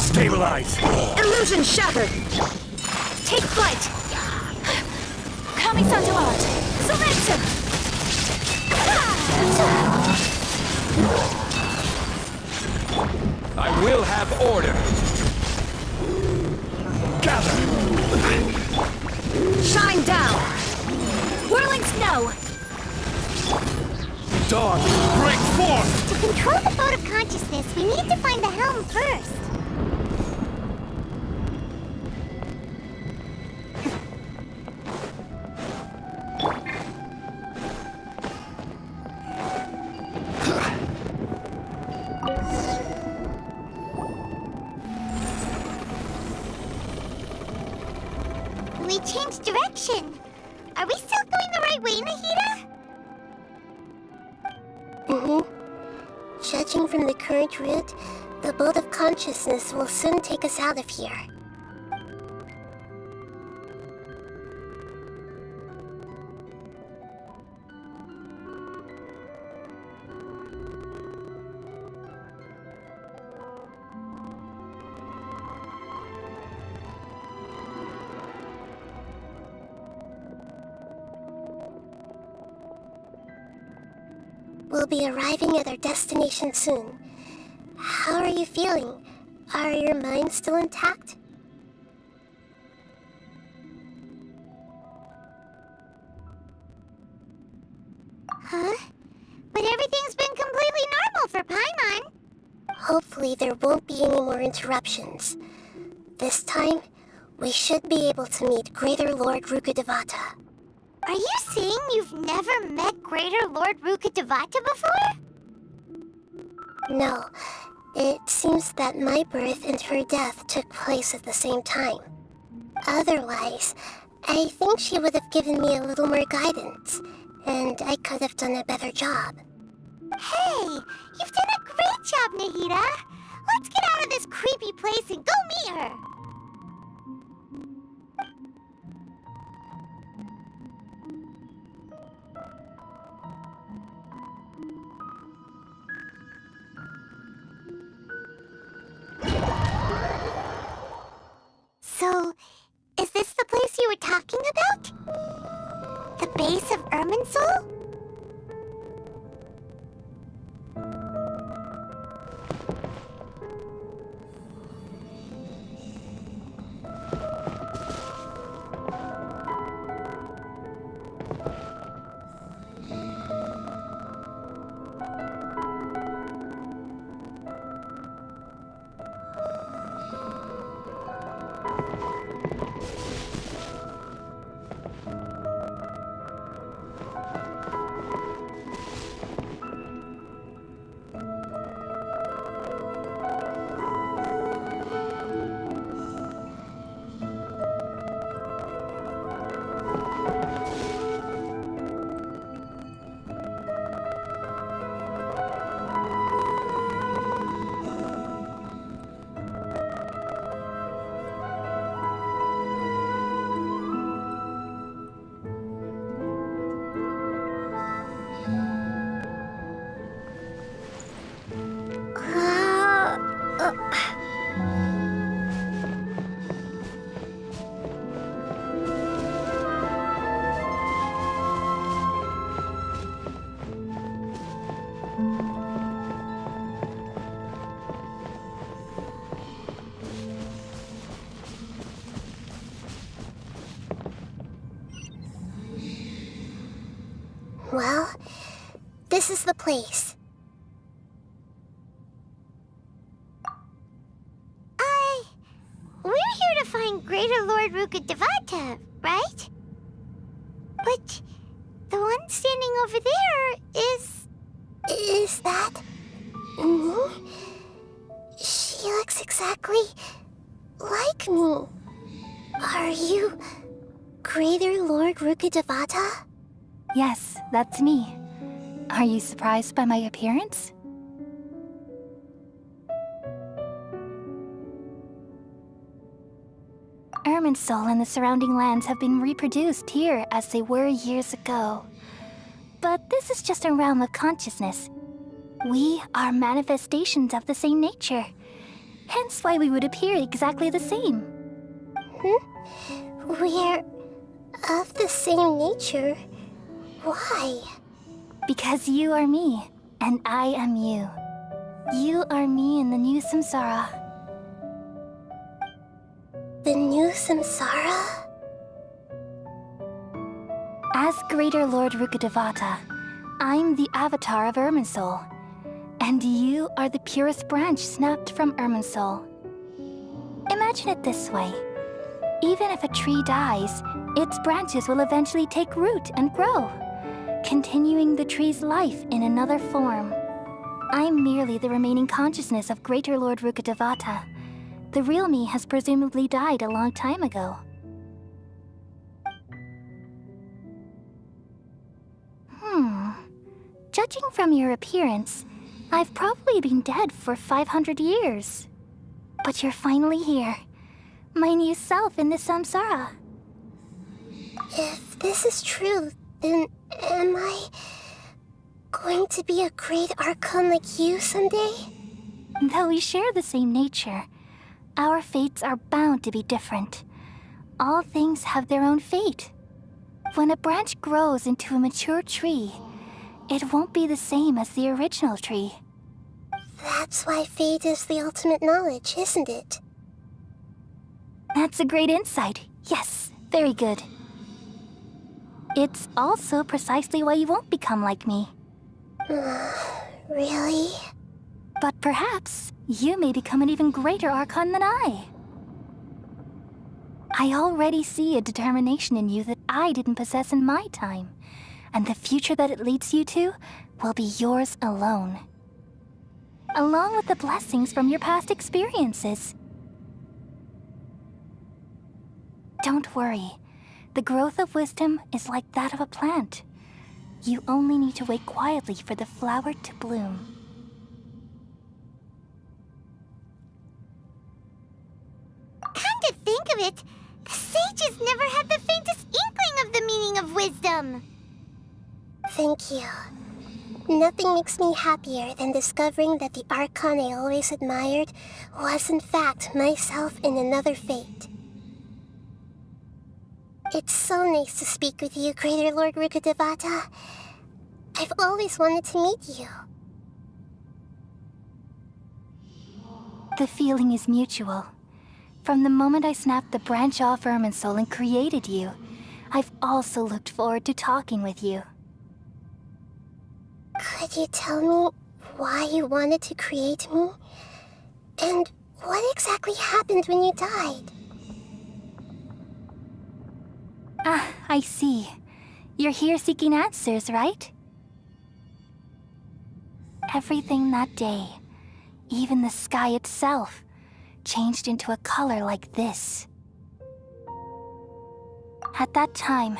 Stabilize! Illusion shattered! Take flight! Kami-san to art! Serensen! I will have order! Gather! Shine down! Whirling snow! Dawn, break forth! To control the boat of consciousness, we need to find the helm first. We changed direction. Are we still going the right way, Nahida? Judging from the current route, the boat of consciousness will soon take us out of here. We'll be arriving at our destination soon. How are you feeling? Are your minds still intact? Huh? But everything's been completely normal for Paimon. Hopefully there won't be any more interruptions. This time, we should be able to meet Greater Lord Rukkhadevata. Are you saying you've never met Greater Lord Rukkhadevata before? No. It seems that my birth and her death took place at the same time. Otherwise, I think she would have given me a little more guidance, and I could have done a better job. Hey, you've done a great job, Nahida. Let's get out of this creepy place and go meet her. So, is this the place you were talking about? The base of Irminsul? Well, this is the place. We're here to find Greater Lord Rukkhadevata, right? But the one standing over there is... Is that... me? She looks exactly like me. Are you Greater Lord Rukkhadevata? Yes, that's me. Are you surprised by my appearance? Irminsul and the surrounding lands have been reproduced here as they were years ago. But this is just a realm of consciousness. We are manifestations of the same nature. Hence why we would appear exactly the same. We're of the same nature? Why? Because you are me, and I am you. You are me in the new samsara. The new samsara? As Greater Lord Rukkhadevata, I'm the avatar of Irminsul, and you are the purest branch snapped from Irminsul. Imagine it this way. Even if a tree dies, its branches will eventually take root and grow, continuing the tree's life in another form. I'm merely the remaining consciousness of Greater Lord Rukkhadevata. The real me has presumably died a long time ago. Judging from your appearance, I've probably been dead for 500 years. But you're finally here. My new self in the samsara. If this is true, then am I going to be a great Archon like you someday? Though we share the same nature, our fates are bound to be different. All things have their own fate. When a branch grows into a mature tree, it won't be the same as the original tree. That's why fate is the ultimate knowledge, isn't it? That's a great insight. Yes, very good. It's also precisely why you won't become like me. Really? But perhaps you may become an even greater Archon than I. I already see a determination in you that I didn't possess in my time, and the future that it leads you to will be yours alone. Along with the blessings from your past experiences. Don't worry. The growth of wisdom is like that of a plant. You only need to wait quietly for the flower to bloom. Come to think of it, the sages never had the faintest inkling of the meaning of wisdom. Thank you. Nothing makes me happier than discovering that the Archon I always admired was in fact myself in another fate. It's so nice to speak with you, Greater Lord Rukkhadevata. I've always wanted to meet you. The feeling is mutual. From the moment I snapped the branch off Irminsul and created you, I've also looked forward to talking with you. Could you tell me why you wanted to create me? And what exactly happened when you died? Ah, I see. You're here seeking answers, right? Everything that day, even the sky itself, changed into a color like this. At that time,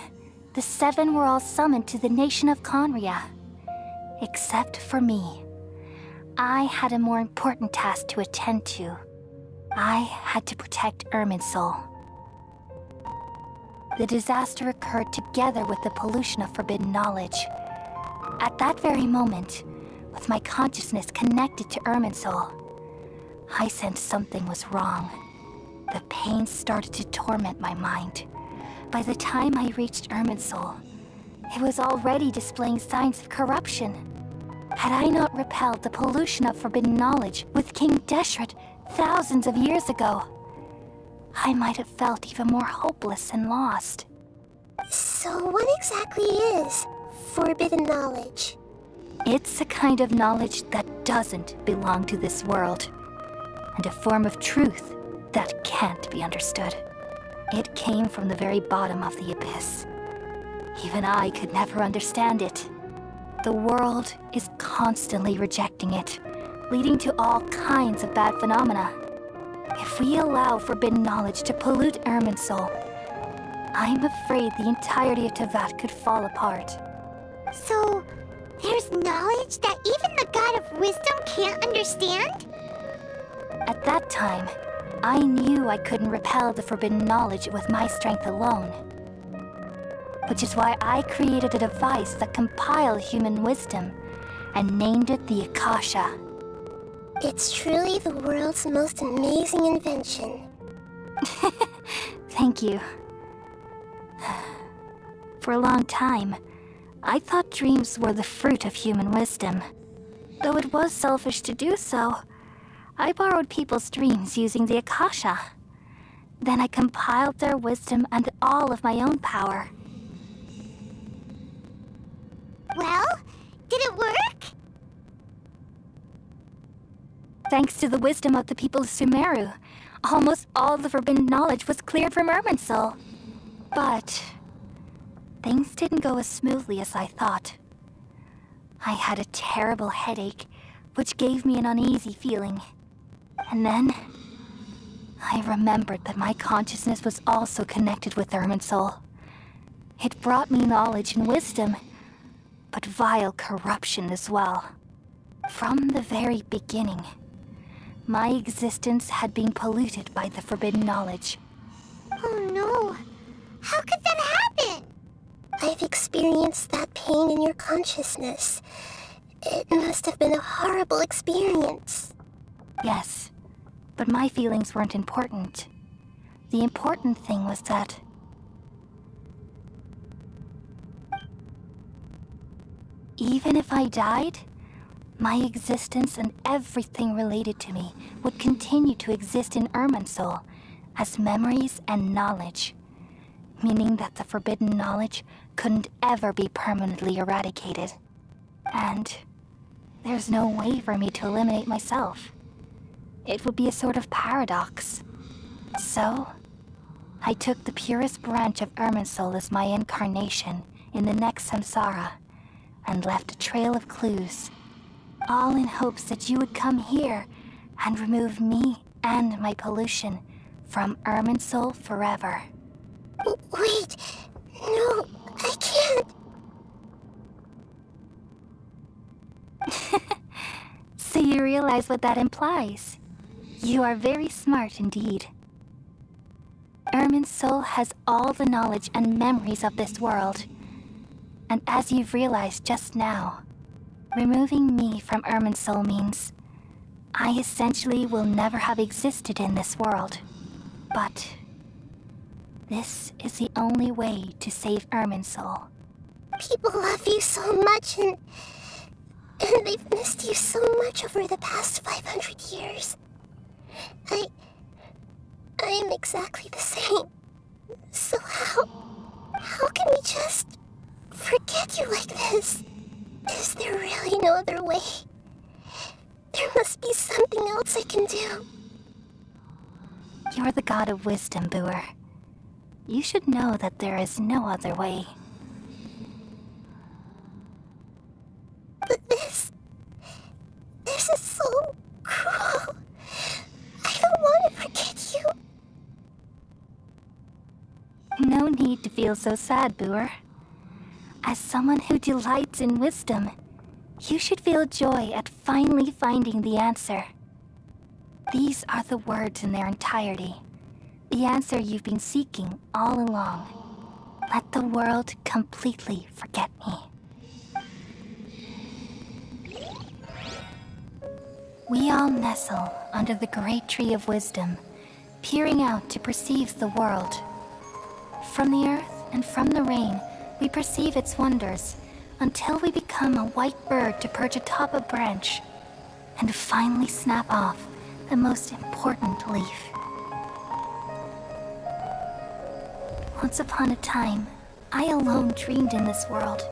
the seven were all summoned to the nation of Conria. Except for me. I had a more important task to attend to. I had to protect Irminsul. The disaster occurred together with the pollution of forbidden knowledge. At that very moment, with my consciousness connected to Irminsul, I sensed something was wrong. The pain started to torment my mind. By the time I reached Irminsul, it was already displaying signs of corruption. Had I not repelled the pollution of forbidden knowledge with King Deshret thousands of years ago, I might have felt even more hopeless and lost. So what exactly is forbidden knowledge? It's a kind of knowledge that doesn't belong to this world, and a form of truth that can't be understood. It came from the very bottom of the abyss. Even I could never understand it. The world is constantly rejecting it, leading to all kinds of bad phenomena. If we allow forbidden knowledge to pollute Irminsul, I'm afraid the entirety of Tevat could fall apart. So, there's knowledge that even the God of Wisdom can't understand? At that time, I knew I couldn't repel the forbidden knowledge with my strength alone. Which is why I created a device that compiled human wisdom and named it the Akasha. It's truly the world's most amazing invention. Thank you. For a long time, I thought dreams were the fruit of human wisdom. Though it was selfish to do so, I borrowed people's dreams using the Akasha. Then I compiled their wisdom and all of my own power. Well, did it work? Thanks to the wisdom of the people of Sumeru, almost all the forbidden knowledge was cleared from Irminsul. But things didn't go as smoothly as I thought. I had a terrible headache, which gave me an uneasy feeling. And then I remembered that my consciousness was also connected with Irminsul. It brought me knowledge and wisdom, but vile corruption as well. From the very beginning, my existence had been polluted by the forbidden knowledge. Oh no! How could that happen? I've experienced that pain in your consciousness. It must have been a horrible experience. Yes, but my feelings weren't important. The important thing was that even if I died, my existence and everything related to me would continue to exist in Irminsul as memories and knowledge, meaning that the forbidden knowledge couldn't ever be permanently eradicated. And there's no way for me to eliminate myself. It would be a sort of paradox. So, I took the purest branch of Irminsul as my incarnation in the next samsara and left a trail of clues, all in hopes that you would come here and remove me and my pollution from Irminsul forever. Wait, no, I can't. So you realize what that implies. You are very smart indeed. Irminsul has all the knowledge and memories of this world. And as you've realized just now, removing me from Irminsul means I essentially will never have existed in this world. But this is the only way to save Irminsul. People love you so much and they've missed you so much over the past 500 years. I am exactly the same. So how can we just forget you like this? Is there really no other way? There must be something else I can do. You're the god of wisdom, Booer. You should know that there is no other way. But this is so cruel. I don't want to forget you. No need to feel so sad, Booer. As someone who delights in wisdom, you should feel joy at finally finding the answer. These are the words in their entirety. The answer you've been seeking all along. Let the world completely forget me. We all nestle under the great tree of wisdom, peering out to perceive the world. From the earth and from the rain, we perceive its wonders, until we become a white bird to perch atop a branch, and finally snap off the most important leaf. Once upon a time, I alone dreamed in this world.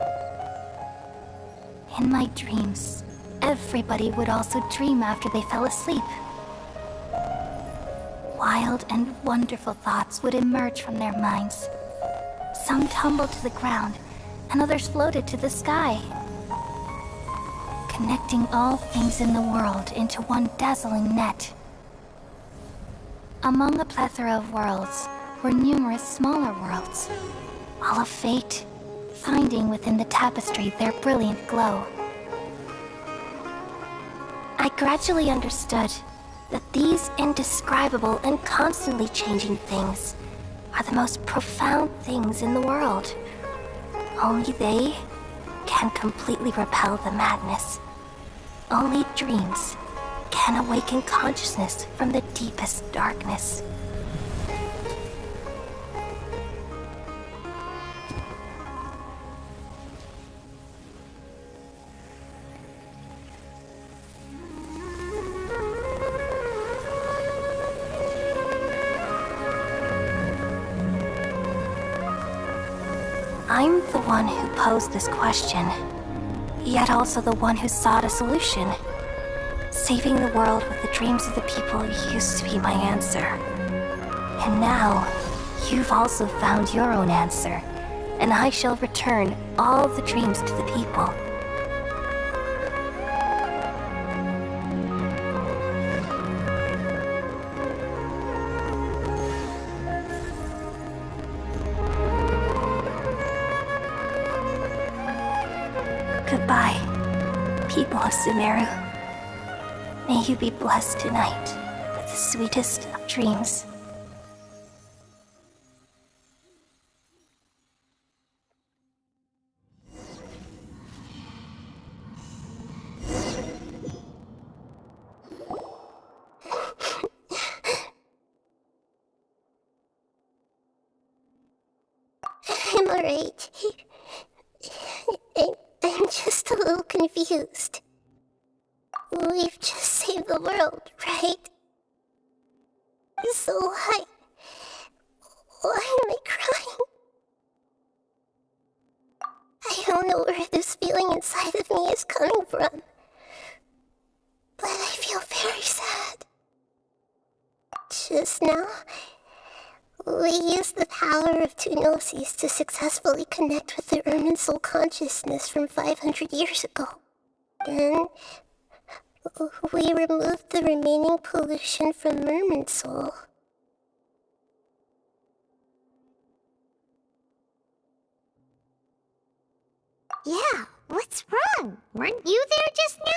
In my dreams, everybody would also dream after they fell asleep. Wild and wonderful thoughts would emerge from their minds. Some tumbled to the ground, and others floated to the sky, connecting all things in the world into one dazzling net. Among a plethora of worlds were numerous smaller worlds, all of fate, finding within the tapestry their brilliant glow. I gradually understood that these indescribable and constantly changing things are the most profound things in the world. Only they can completely repel the madness. Only dreams can awaken consciousness from the deepest darkness. I'm the one who posed this question, yet also the one who sought a solution. Saving the world with the dreams of the people used to be my answer. And now, you've also found your own answer, and I shall return all the dreams to the people. Goodbye, people of Sumeru. May you be blessed tonight with the sweetest of dreams. I'm alright. I'm just a little confused. We've just saved the world, right? So why am I crying? I don't know where this feeling inside of me is coming from, but I feel very sad. Just now, we used the power of two gnosis to successfully connect with the Ermin soul consciousness from 500 years ago. Then, we removed the remaining pollution from Merman soul. Yeah, what's wrong? Weren't you there just now?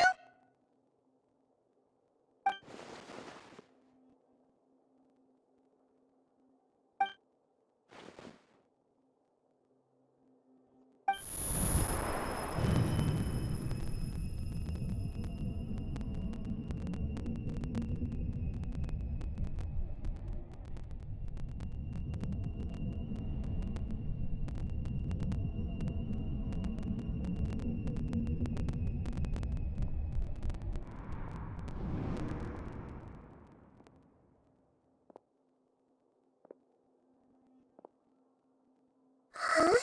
Huh?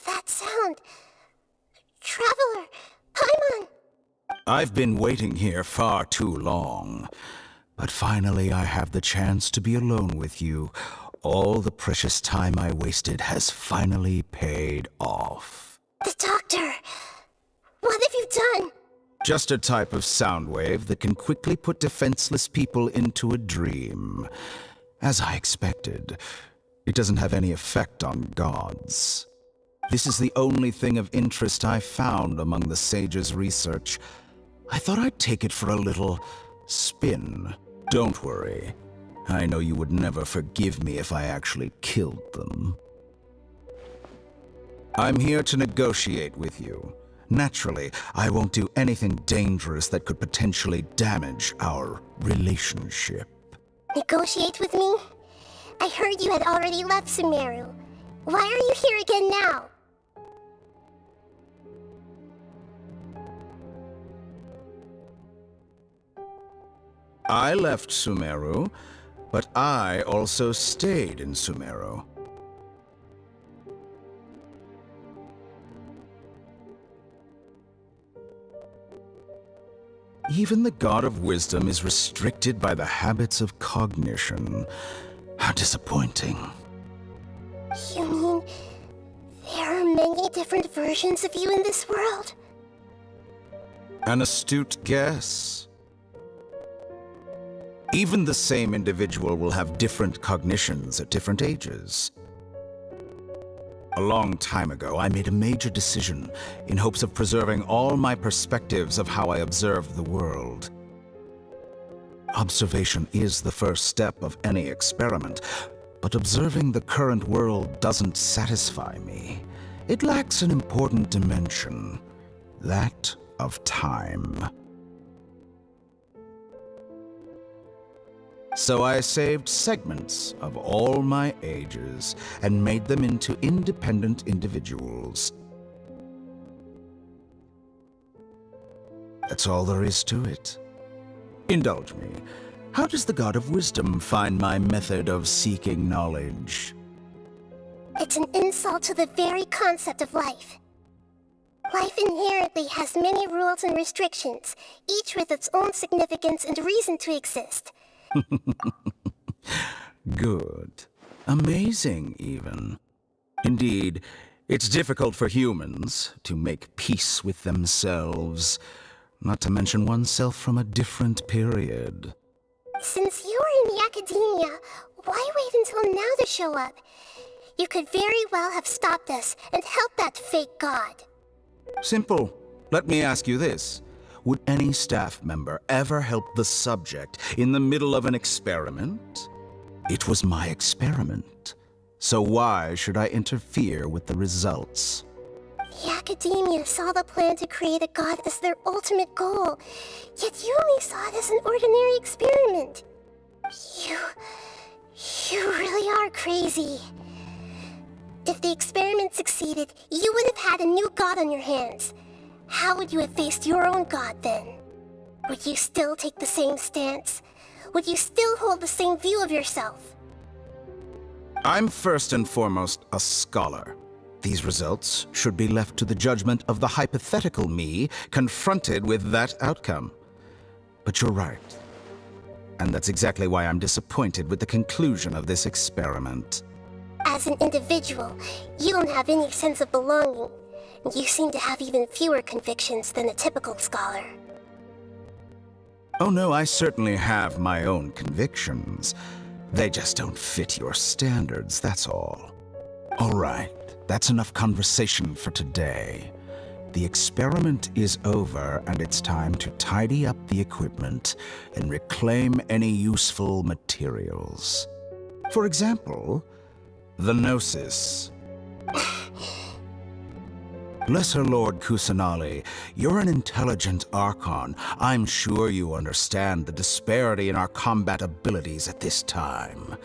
That sound. Traveler! Paimon! I've been waiting here far too long. But finally I have the chance to be alone with you. All the precious time I wasted has finally paid off. The doctor! What have you done? Just a type of sound wave that can quickly put defenseless people into a dream. As I expected, it doesn't have any effect on gods. This is the only thing of interest I found among the sage's research. I thought I'd take it for a little spin. Don't worry. I know you would never forgive me if I actually killed them. I'm here to negotiate with you. Naturally, I won't do anything dangerous that could potentially damage our relationship. Negotiate with me? I heard you had already left Sumeru. Why are you here again now? I left Sumeru, but I also stayed in Sumeru. Even the God of Wisdom is restricted by the habits of cognition. How disappointing. You mean there are many different versions of you in this world? An astute guess. Even the same individual will have different cognitions at different ages. A long time ago, I made a major decision in hopes of preserving all my perspectives of how I observe the world. Observation is the first step of any experiment, but observing the current world doesn't satisfy me. It lacks an important dimension, that of time. So I saved segments of all my ages and made them into independent individuals. That's all there is to it. Indulge me. How does the God of Wisdom find my method of seeking knowledge? It's an insult to the very concept of life. Life inherently has many rules and restrictions, each with its own significance and reason to exist. Good. Amazing, even. Indeed, it's difficult for humans to make peace with themselves, not to mention oneself from a different period. Since you were in the academia, why wait until now to show up? You could very well have stopped us and helped that fake god. Simple. Let me ask you this. Would any staff member ever help the subject in the middle of an experiment? It was my experiment, so why should I interfere with the results? The academia saw the plan to create a god as their ultimate goal, yet you only saw it as an ordinary experiment. You really are crazy. If the experiment succeeded, you would have had a new god on your hands. How would you have faced your own god then? Would you still take the same stance? Would you still hold the same view of yourself? I'm first and foremost a scholar. These results should be left to the judgment of the hypothetical me confronted with that outcome. But you're right. And that's exactly why I'm disappointed with the conclusion of this experiment. As an individual, you don't have any sense of belonging. You seem to have even fewer convictions than a typical scholar. Oh no, I certainly have my own convictions. They just don't fit your standards, that's all. All right, that's enough conversation for today. The experiment is over, and it's time to tidy up the equipment and reclaim any useful materials. For example, the Gnosis. Lesser Lord Kusanali, you're an intelligent Archon. I'm sure you understand the disparity in our combat abilities at this time.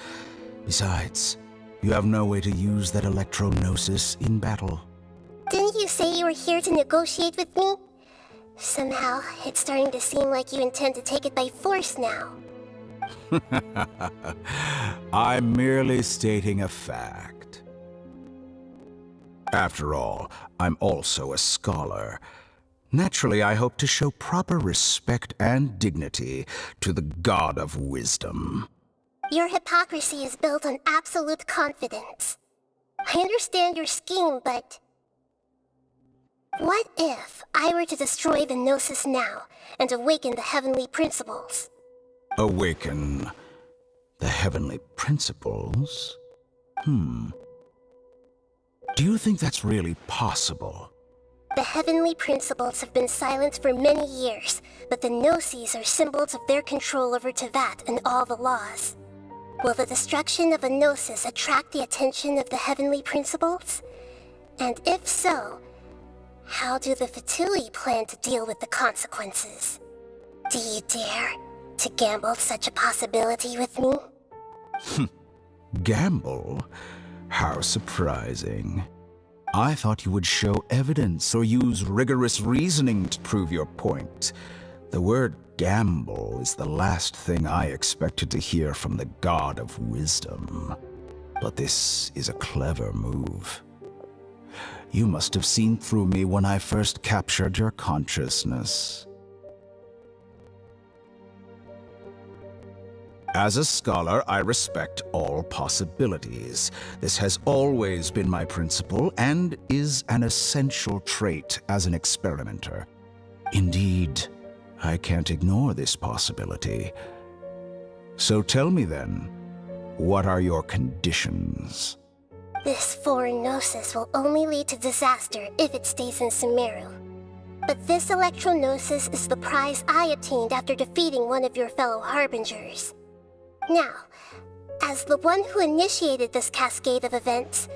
Besides, you have no way to use that Electro-Gnosis in battle. Didn't you say you were here to negotiate with me? Somehow, it's starting to seem like you intend to take it by force now. I'm merely stating a fact. After all, I'm also a scholar. Naturally, I hope to show proper respect and dignity to the God of Wisdom. Your hypocrisy is built on absolute confidence. I understand your scheme, but... what if I were to destroy the Gnosis now and awaken the heavenly principles? Awaken the heavenly principles? Do you think that's really possible? The heavenly principles have been silent for many years, but the Gnosis are symbols of their control over Tevat and all the laws. Will the destruction of a Gnosis attract the attention of the heavenly principles? And if so, how do the Fatui plan to deal with the consequences? Do you dare to gamble such a possibility with me? Gamble? How surprising. I thought you would show evidence or use rigorous reasoning to prove your point. The word gamble is the last thing I expected to hear from the God of Wisdom. But this is a clever move. You must have seen through me when I first captured your consciousness. As a scholar, I respect all possibilities. This has always been my principle and is an essential trait as an experimenter. Indeed, I can't ignore this possibility. So tell me then, what are your conditions? This foreign gnosis will only lead to disaster if it stays in Sumeru. But this electro-gnosis is the prize I obtained after defeating one of your fellow Harbingers. Now, as the one who initiated this cascade of events,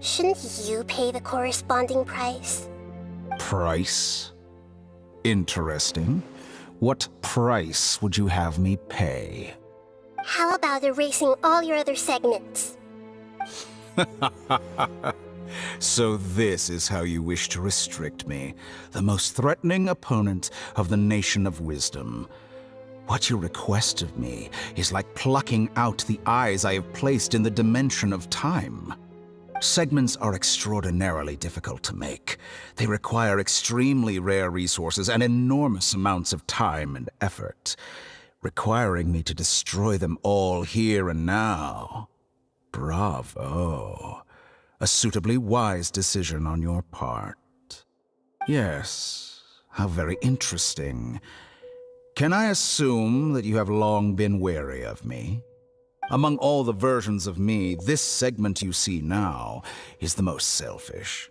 shouldn't you pay the corresponding price? Price? Interesting. What price would you have me pay? How about erasing all your other segments? So this is how you wish to restrict me, the most threatening opponent of the Nation of Wisdom. What you request of me is like plucking out the eyes I have placed in the dimension of time. Segments are extraordinarily difficult to make. They require extremely rare resources and enormous amounts of time and effort, requiring me to destroy them all here and now. Bravo. A suitably wise decision on your part. Yes, how very interesting. Can I assume that you have long been wary of me? Among all the versions of me, this segment you see now is the most selfish.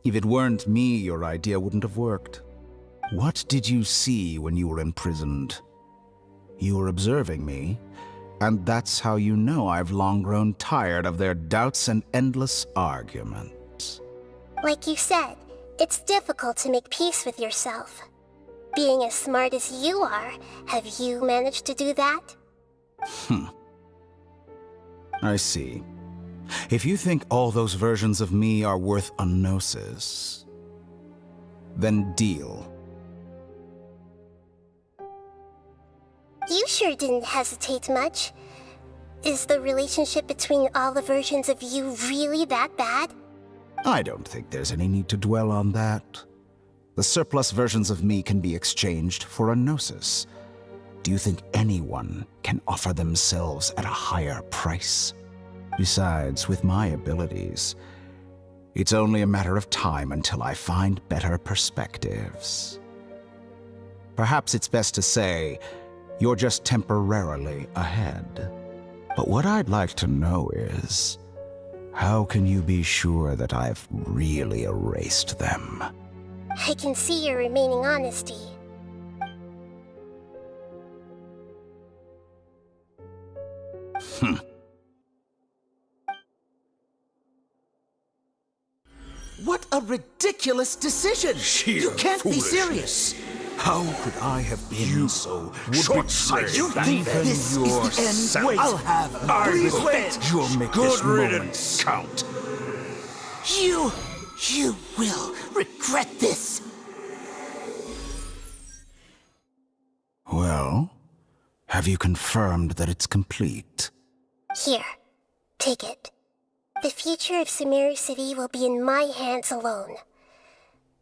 If it weren't me, your idea wouldn't have worked. What did you see when you were imprisoned? You were observing me, and that's how you know I've long grown tired of their doubts and endless arguments. Like you said, it's difficult to make peace with yourself. Being as smart as you are, have you managed to do that? I see. If you think all those versions of me are worth a gnosis, then deal. You sure didn't hesitate much. Is the relationship between all the versions of you really that bad? I don't think there's any need to dwell on that. The surplus versions of me can be exchanged for a gnosis. Do you think anyone can offer themselves at a higher price? Besides, with my abilities, it's only a matter of time until I find better perspectives. Perhaps it's best to say, you're just temporarily ahead. But what I'd like to know is, how can you be sure that I've really erased them? I can see your remaining honesty. What a ridiculous decision! You can't be serious! How could I have been so short-sighted? You think this is the end? Wait, I'll have revenge! You'll make Good this riddance. moment count. You will regret this! Well, have you confirmed that it's complete? Here, take it. The future of Sumeru City will be in my hands alone.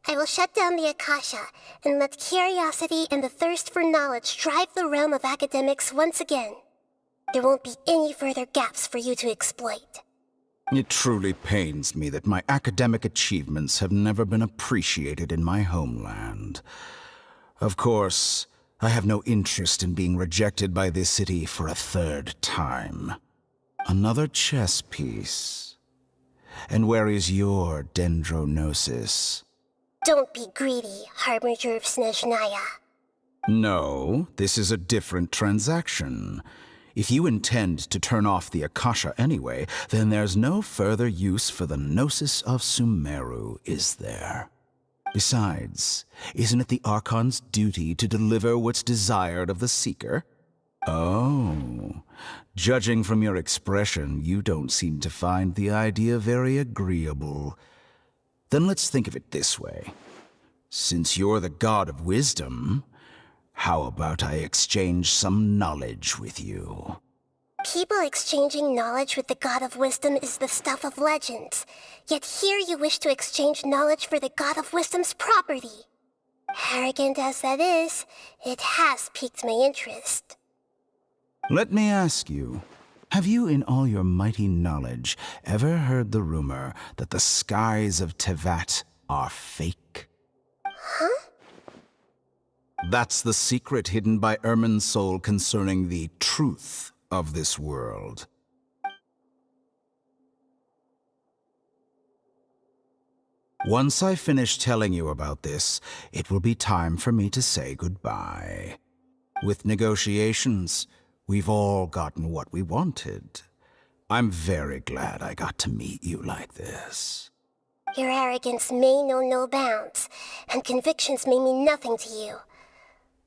I will shut down the Akasha and let curiosity and the thirst for knowledge drive the realm of academics once again. There won't be any further gaps for you to exploit. It truly pains me that my academic achievements have never been appreciated in my homeland. Of course, I have no interest in being rejected by this city for a third time. Another chess piece. And where is your dendrognosis? Don't be greedy, Harbinger of Snezhnaya. No, this is a different transaction. If you intend to turn off the Akasha anyway, then there's no further use for the Gnosis of Sumeru, is there? Besides, isn't it the Archon's duty to deliver what's desired of the Seeker? Oh, judging from your expression, you don't seem to find the idea very agreeable. Then let's think of it this way. Since you're the god of wisdom, how about I exchange some knowledge with you? People exchanging knowledge with the God of Wisdom is the stuff of legends. Yet here you wish to exchange knowledge for the God of Wisdom's property. Arrogant as that is, it has piqued my interest. Let me ask you, have you in all your mighty knowledge ever heard the rumor that the skies of Tevat are fake? Huh? That's the secret hidden by Ermin's soul concerning the truth of this world. Once I finish telling you about this, it will be time for me to say goodbye. With negotiations, we've all gotten what we wanted. I'm very glad I got to meet you like this. Your arrogance may know no bounds, and convictions may mean nothing to you.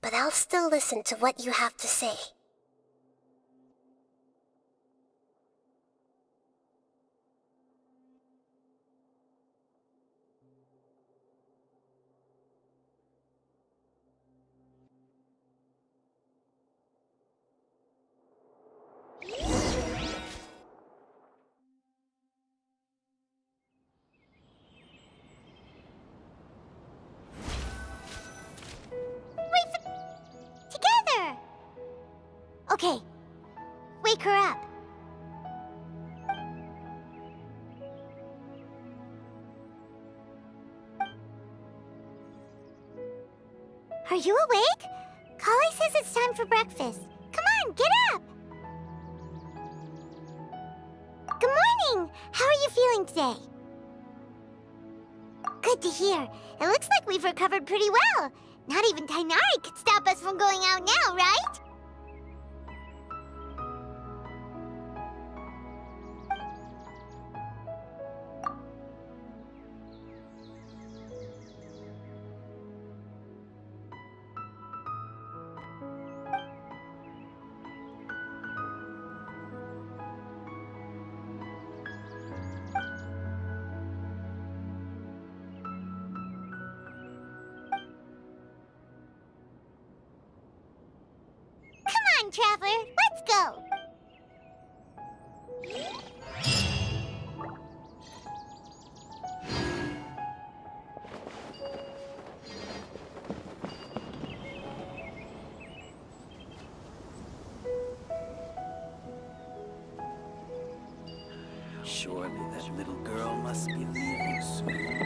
But I'll still listen to what you have to say. Together! Okay, wake her up. Are you awake? Kali says it's time for breakfast. Come on, get up! Good morning! How are you feeling today? Good to hear. It looks like we've recovered pretty well. Not even Tainari could stop us from going out now, right? Come on, Traveler, let's go! Surely that little girl must be leaving soon.